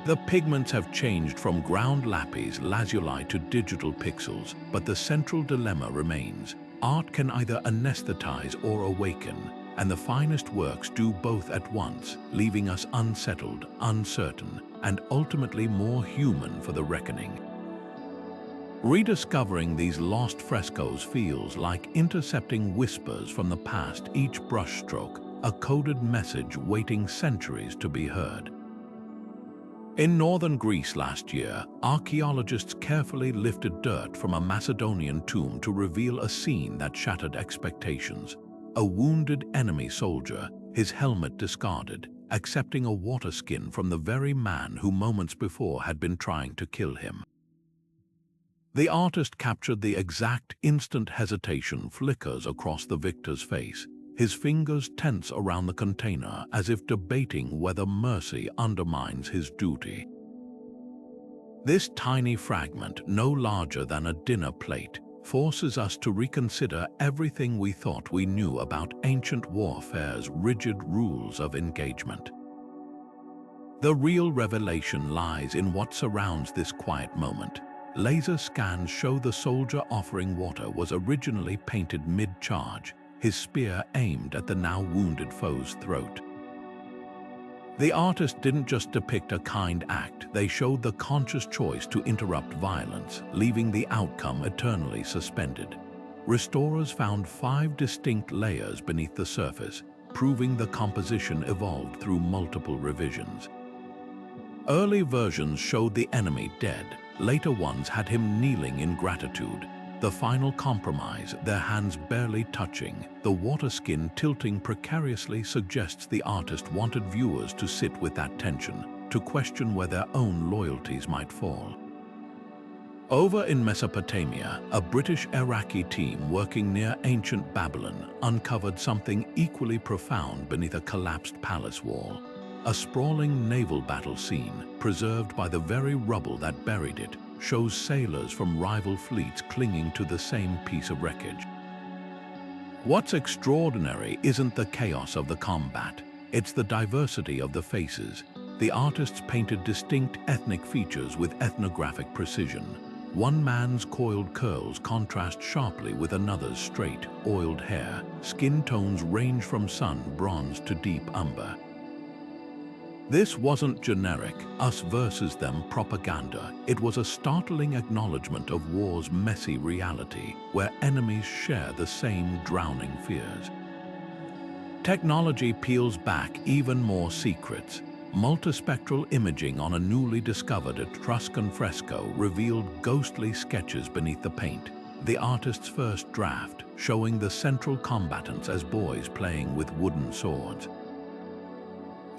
The pigments have changed from ground lapis lazuli to digital pixels, but the central dilemma remains. Art can either anesthetize or awaken, and the finest works do both at once, leaving us unsettled, uncertain, and ultimately more human for the reckoning. Rediscovering these lost frescoes feels like intercepting whispers from the past, each brushstroke a coded message waiting centuries to be heard. In northern Greece last year, archaeologists carefully lifted dirt from a Macedonian tomb to reveal a scene that shattered expectations. A wounded enemy soldier, his helmet discarded, accepting a water skin from the very man who moments before had been trying to kill him. The artist captured the exact instant hesitation flickers across the victor's face, his fingers tense around the container as if debating whether mercy undermines his duty. This tiny fragment, no larger than a dinner plate, forces us to reconsider everything we thought we knew about ancient warfare's rigid rules of engagement. The real revelation lies in what surrounds this quiet moment, Laser scans show the soldier offering water was originally painted mid-charge, his spear aimed at the now wounded foe's throat. The artist didn't just depict a kind act, they showed the conscious choice to interrupt violence, leaving the outcome eternally suspended. Restorers found 5 distinct layers beneath the surface, proving the composition evolved through multiple revisions. Early versions showed the enemy dead, later ones had him kneeling in gratitude. The final compromise, their hands barely touching, the water skin tilting precariously, suggests the artist wanted viewers to sit with that tension, to question where their own loyalties might fall. Over in Mesopotamia, a British-Iraqi team working near ancient Babylon uncovered something equally profound beneath a collapsed palace wall. A sprawling naval battle scene, preserved by the very rubble that buried it, shows sailors from rival fleets clinging to the same piece of wreckage. What's extraordinary isn't the chaos of the combat, it's the diversity of the faces. The artists painted distinct ethnic features with ethnographic precision. One man's coiled curls contrast sharply with another's straight, oiled hair. Skin tones range from sun bronze to deep umber. This wasn't generic, us versus them propaganda. It was a startling acknowledgement of war's messy reality, where enemies share the same drowning fears. Technology peels back even more secrets. Multispectral imaging on a newly discovered Etruscan fresco revealed ghostly sketches beneath the paint, the artist's first draft, showing the central combatants as boys playing with wooden swords.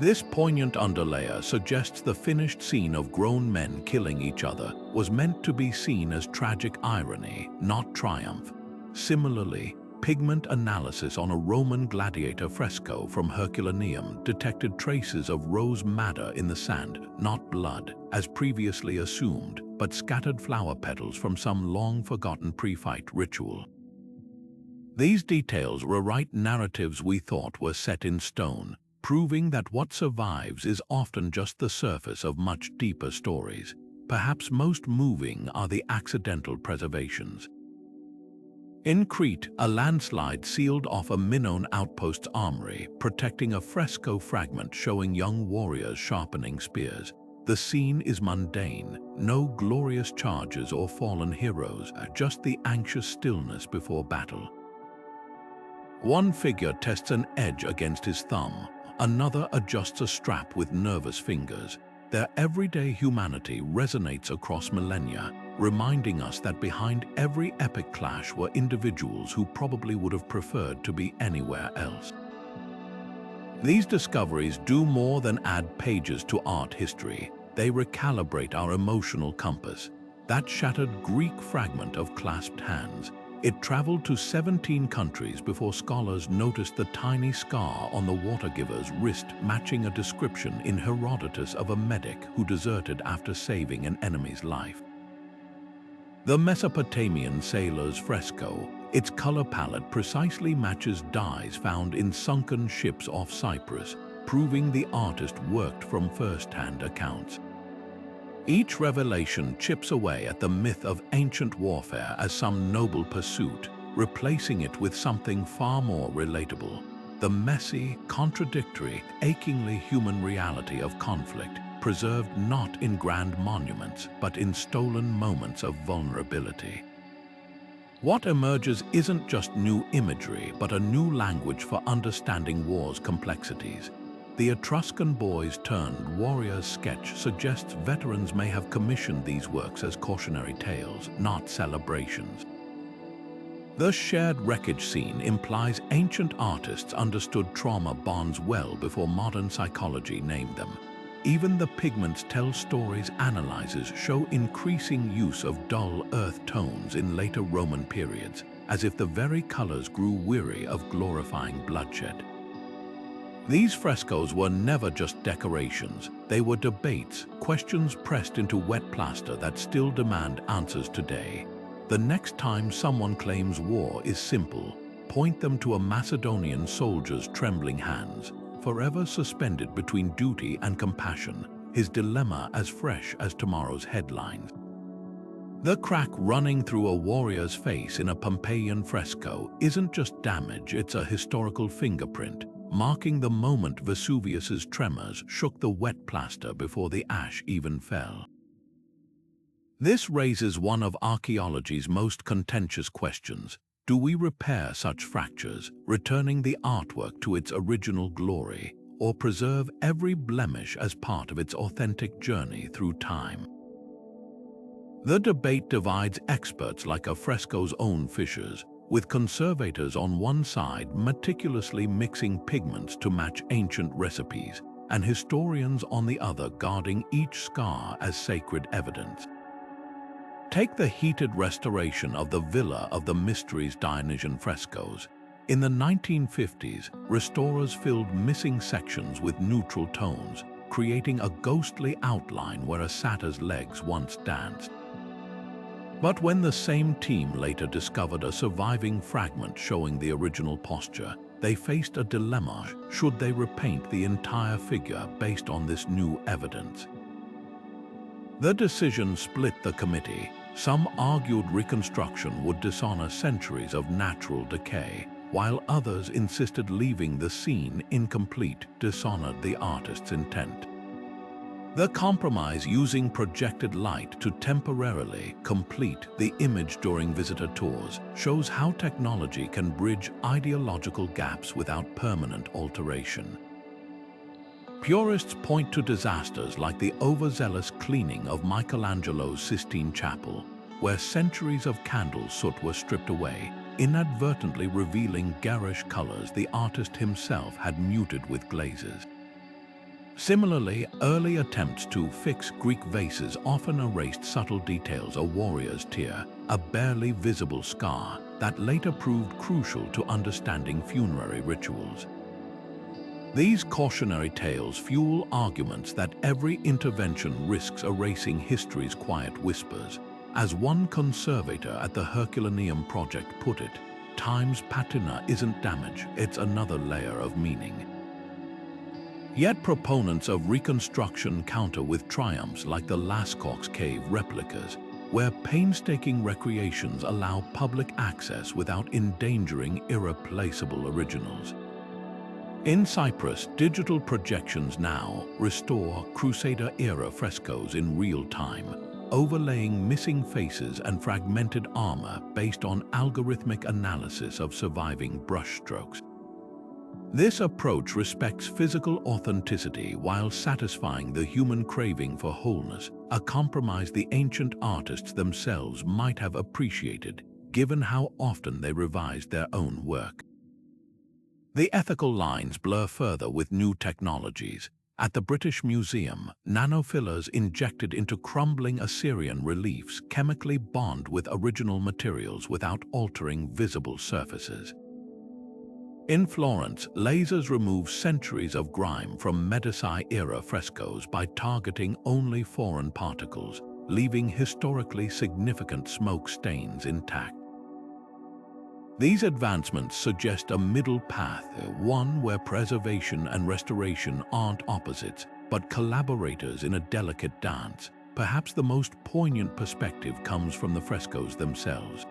This poignant underlayer suggests the finished scene of grown men killing each other was meant to be seen as tragic irony, not triumph. Similarly, pigment analysis on a Roman gladiator fresco from Herculaneum detected traces of rose madder in the sand, not blood, as previously assumed, but scattered flower petals from some long-forgotten pre-fight ritual. These details rewrite narratives we thought were set in stone, proving that what survives is often just the surface of much deeper stories. Perhaps most moving are the accidental preservations. In Crete, a landslide sealed off a Minoan outpost's armory, protecting a fresco fragment showing young warriors sharpening spears. The scene is mundane, no glorious charges or fallen heroes, just the anxious stillness before battle. One figure tests an edge against his thumb, another adjusts a strap with nervous fingers. Their everyday humanity resonates across millennia, reminding us that behind every epic clash were individuals who probably would have preferred to be anywhere else. These discoveries do more than add pages to art history. They recalibrate our emotional compass. That shattered Greek fragment of clasped hands, it traveled to 17 countries before scholars noticed the tiny scar on the water-giver's wrist, matching a description in Herodotus of a medic who deserted after saving an enemy's life. The Mesopotamian sailor's fresco, its color palette precisely matches dyes found in sunken ships off Cyprus, proving the artist worked from first-hand accounts. Each revelation chips away at the myth of ancient warfare as some noble pursuit, replacing it with something far more relatable. The messy, contradictory, achingly human reality of conflict, preserved not in grand monuments, but in stolen moments of vulnerability. What emerges isn't just new imagery, but a new language for understanding war's complexities. The Etruscan boys-turned-warriors sketch suggests veterans may have commissioned these works as cautionary tales, not celebrations. The shared wreckage scene implies ancient artists understood trauma bonds well before modern psychology named them. Even the pigments tell stories analyzes show increasing use of dull earth tones in later Roman periods, as if the very colors grew weary of glorifying bloodshed. These frescoes were never just decorations, they were debates, questions pressed into wet plaster that still demand answers today. The next time someone claims war is simple, point them to a Macedonian soldier's trembling hands, forever suspended between duty and compassion, his dilemma as fresh as tomorrow's headlines. The crack running through a warrior's face in a Pompeian fresco isn't just damage, it's a historical fingerprint, marking the moment Vesuvius's tremors shook the wet plaster before the ash even fell. This raises one of archaeology's most contentious questions. Do we repair such fractures, returning the artwork to its original glory, or preserve every blemish as part of its authentic journey through time? The debate divides experts like a fresco's own fishers, with conservators on one side meticulously mixing pigments to match ancient recipes, and historians on the other guarding each scar as sacred evidence. Take the heated restoration of the Villa of the Mysteries Dionysian frescoes. In the 1950s, restorers filled missing sections with neutral tones, creating a ghostly outline where a satyr's legs once danced. But when the same team later discovered a surviving fragment showing the original posture, they faced a dilemma: should they repaint the entire figure based on this new evidence? The decision split the committee. Some argued reconstruction would dishonor centuries of natural decay, while others insisted leaving the scene incomplete dishonored the artist's intent. The compromise, using projected light to temporarily complete the image during visitor tours, shows how technology can bridge ideological gaps without permanent alteration. Purists point to disasters like the overzealous cleaning of Michelangelo's Sistine Chapel, where centuries of candle soot were stripped away, inadvertently revealing garish colors the artist himself had muted with glazes. Similarly, early attempts to fix Greek vases often erased subtle details: a warrior's tear, a barely visible scar that later proved crucial to understanding funerary rituals. These cautionary tales fuel arguments that every intervention risks erasing history's quiet whispers. As one conservator at the Herculaneum project put it, "Time's patina isn't damage, it's another layer of meaning." Yet proponents of reconstruction counter with triumphs like the Lascaux cave replicas, where painstaking recreations allow public access without endangering irreplaceable originals. In Cyprus, digital projections now restore Crusader-era frescoes in real time, overlaying missing faces and fragmented armor based on algorithmic analysis of surviving brushstrokes. This approach respects physical authenticity while satisfying the human craving for wholeness, a compromise the ancient artists themselves might have appreciated, given how often they revised their own work. The ethical lines blur further with new technologies. At the British Museum, nanofillers injected into crumbling Assyrian reliefs chemically bond with original materials without altering visible surfaces. In Florence, lasers remove centuries of grime from Medici-era frescoes by targeting only foreign particles, leaving historically significant smoke stains intact. These advancements suggest a middle path, one where preservation and restoration aren't opposites, but collaborators in a delicate dance. Perhaps the most poignant perspective comes from the frescoes themselves.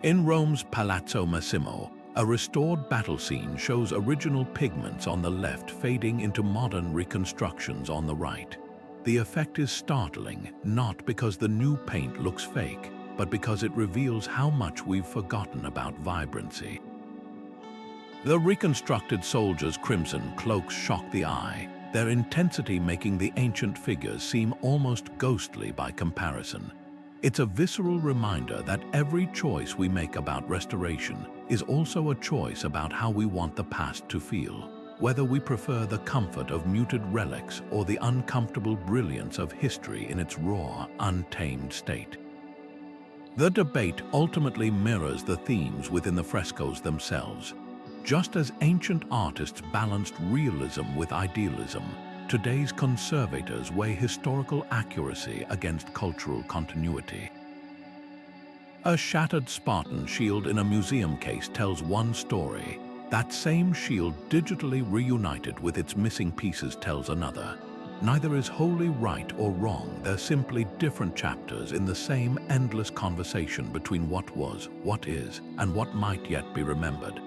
In Rome's Palazzo Massimo, a restored battle scene shows original pigments on the left fading into modern reconstructions on the right. The effect is startling, not because the new paint looks fake, but because it reveals how much we've forgotten about vibrancy. The reconstructed soldiers' crimson cloaks shock the eye, their intensity making the ancient figures seem almost ghostly by comparison. It's a visceral reminder that every choice we make about restoration is also a choice about how we want the past to feel, whether we prefer the comfort of muted relics or the uncomfortable brilliance of history in its raw, untamed state. The debate ultimately mirrors the themes within the frescoes themselves. Just as ancient artists balanced realism with idealism, today's conservators weigh historical accuracy against cultural continuity. A shattered Spartan shield in a museum case tells one story. That same shield digitally reunited with its missing pieces tells another. Neither is wholly right or wrong, they're simply different chapters in the same endless conversation between what was, what is, and what might yet be remembered.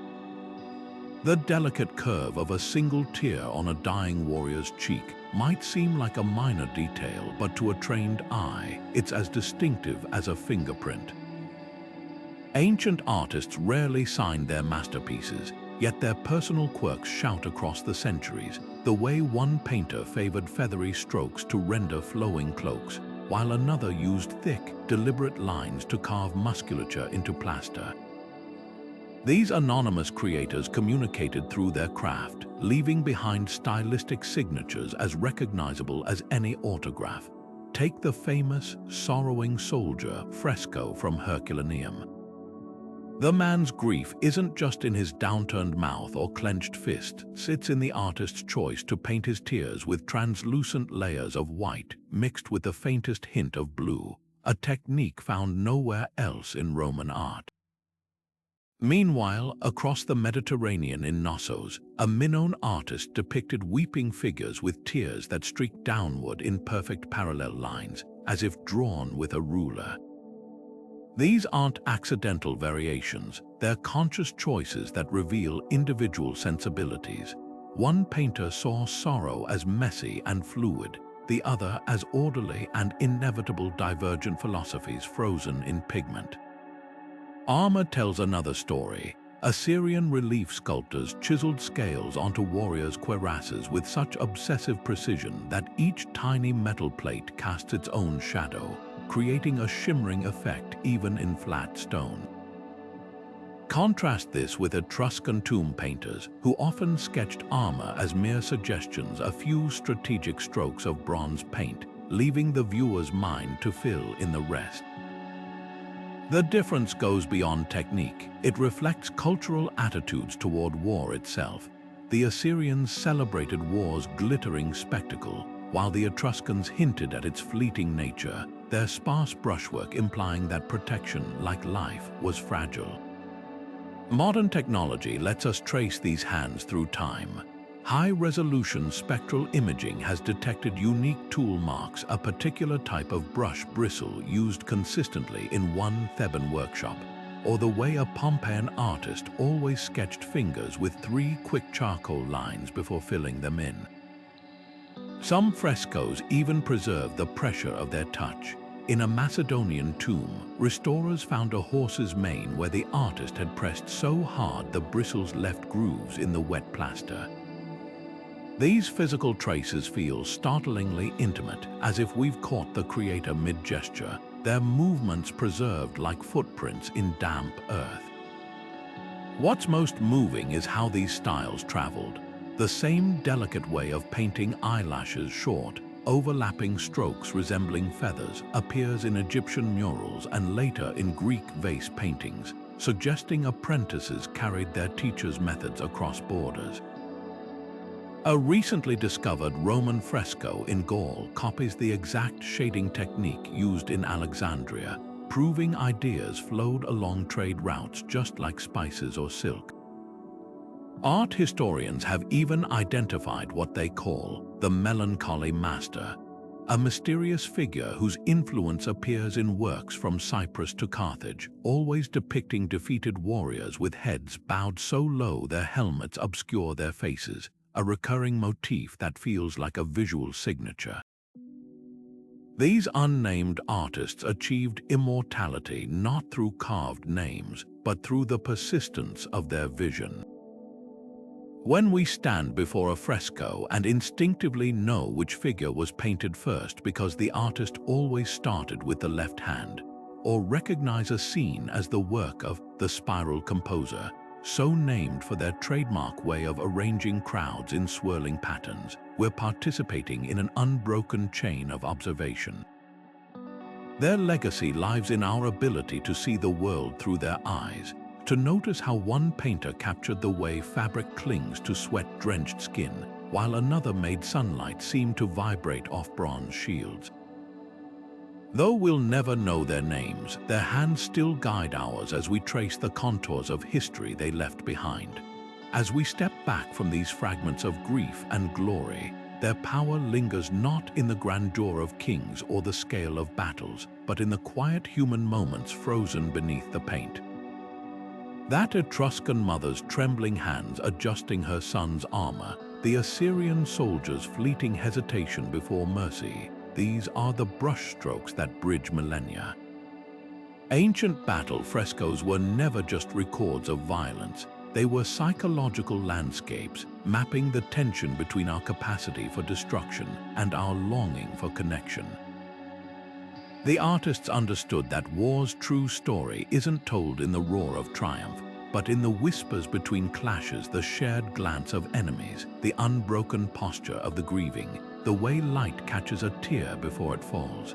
The delicate curve of a single tear on a dying warrior's cheek might seem like a minor detail, but to a trained eye, it's as distinctive as a fingerprint. Ancient artists rarely signed their masterpieces, yet their personal quirks shout across the centuries, the way one painter favored feathery strokes to render flowing cloaks, while another used thick, deliberate lines to carve musculature into plaster. These anonymous creators communicated through their craft, leaving behind stylistic signatures as recognizable as any autograph. Take the famous Sorrowing Soldier fresco from Herculaneum. The man's grief isn't just in his downturned mouth or clenched fist, sits in the artist's choice to paint his tears with translucent layers of white mixed with the faintest hint of blue, a technique found nowhere else in Roman art. Meanwhile, across the Mediterranean in Knossos, a Minoan artist depicted weeping figures with tears that streaked downward in perfect parallel lines, as if drawn with a ruler. These aren't accidental variations, they're conscious choices that reveal individual sensibilities. One painter saw sorrow as messy and fluid, the other as orderly and inevitable divergent philosophies frozen in pigment. Armor tells another story. Assyrian relief sculptors chiseled scales onto warriors' cuirasses with such obsessive precision that each tiny metal plate casts its own shadow, creating a shimmering effect even in flat stone. Contrast this with Etruscan tomb painters, who often sketched armor as mere suggestions, a few strategic strokes of bronze paint, leaving the viewer's mind to fill in the rest. The difference goes beyond technique. It reflects cultural attitudes toward war itself. The Assyrians celebrated war's glittering spectacle, while the Etruscans hinted at its fleeting nature, their sparse brushwork implying that protection, like life, was fragile. Modern technology lets us trace these hands through time. High-resolution spectral imaging has detected unique tool marks, a particular type of brush bristle used consistently in one Theban workshop, or the way a Pompeian artist always sketched fingers with 3 quick charcoal lines before filling them in. Some frescoes even preserve the pressure of their touch. In a Macedonian tomb, restorers found a horse's mane where the artist had pressed so hard the bristles left grooves in the wet plaster. These physical traces feel startlingly intimate, as if we've caught the creator mid-gesture, their movements preserved like footprints in damp earth. What's most moving is how these styles traveled. The same delicate way of painting eyelashes short, overlapping strokes resembling feathers, appears in Egyptian murals and later in Greek vase paintings, suggesting apprentices carried their teachers' methods across borders. A recently discovered Roman fresco in Gaul copies the exact shading technique used in Alexandria, proving ideas flowed along trade routes just like spices or silk. Art historians have even identified what they call the melancholy master, a mysterious figure whose influence appears in works from Cyprus to Carthage, always depicting defeated warriors with heads bowed so low their helmets obscure their faces, a recurring motif that feels like a visual signature. These unnamed artists achieved immortality not through carved names, but through the persistence of their vision. When we stand before a fresco and instinctively know which figure was painted first because the artist always started with the left hand, or recognize a scene as the work of the spiral composer, so named for their trademark way of arranging crowds in swirling patterns, we're participating in an unbroken chain of observation. Their legacy lies in our ability to see the world through their eyes, to notice how one painter captured the way fabric clings to sweat-drenched skin, while another made sunlight seem to vibrate off bronze shields. Though we'll never know their names, their hands still guide ours as we trace the contours of history they left behind. As we step back from these fragments of grief and glory, Their power lingers not in the grandeur of kings or the scale of battles, but in the quiet human moments frozen beneath the paint. That Etruscan mother's trembling hands adjusting her son's armor, the Assyrian soldier's fleeting hesitation before mercy, these are the brushstrokes that bridge millennia. Ancient battle frescoes were never just records of violence. They were psychological landscapes, mapping the tension between our capacity for destruction and our longing for connection. The artists understood that war's true story isn't told in the roar of triumph, but in the whispers between clashes, the shared glance of enemies, the unbroken posture of the grieving, the way light catches a tear before it falls.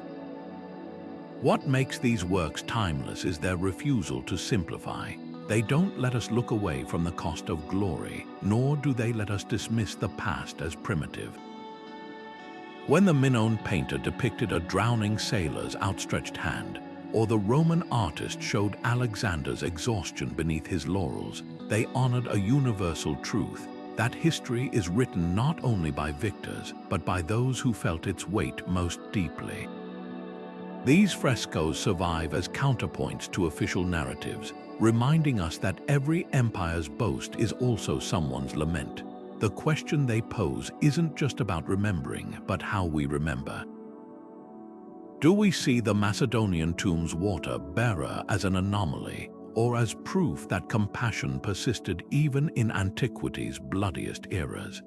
What makes these works timeless is their refusal to simplify. They don't let us look away from the cost of glory, nor do they let us dismiss the past as primitive. When the Minoan painter depicted a drowning sailor's outstretched hand, or the Roman artist showed Alexander's exhaustion beneath his laurels, they honored a universal truth, that history is written not only by victors, but by those who felt its weight most deeply. These frescoes survive as counterpoints to official narratives, reminding us that every empire's boast is also someone's lament. The question they pose isn't just about remembering, but how we remember. Do we see the Macedonian tomb's water-bearer as an anomaly, or as proof that compassion persisted even in antiquity's bloodiest eras?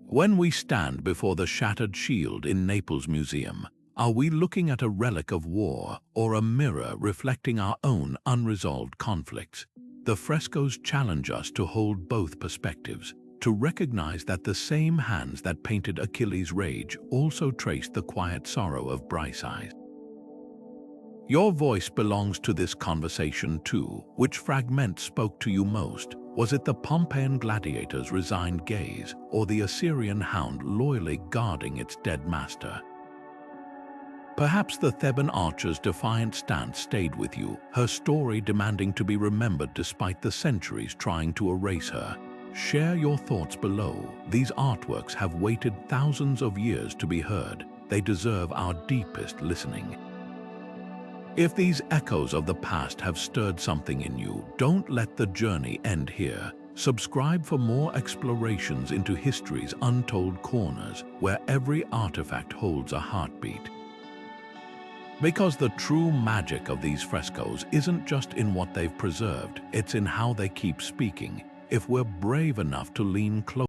When we stand before the shattered shield in Naples Museum, are we looking at a relic of war or a mirror reflecting our own unresolved conflicts? The frescoes challenge us to hold both perspectives, to recognize that the same hands that painted Achilles' rage also traced the quiet sorrow of Briseis. Your voice belongs to this conversation too. Which fragment spoke to you most? Was it the Pompeian gladiator's resigned gaze, or the Assyrian hound loyally guarding its dead master? Perhaps the Theban archer's defiant stance stayed with you, her story demanding to be remembered despite the centuries trying to erase her. Share your thoughts below. These artworks have waited thousands of years to be heard. They deserve our deepest listening. If these echoes of the past have stirred something in you, don't let the journey end here. Subscribe for more explorations into history's untold corners, where every artifact holds a heartbeat. Because the true magic of these frescoes isn't just in what they've preserved, it's in how they keep speaking. If we're brave enough to lean close,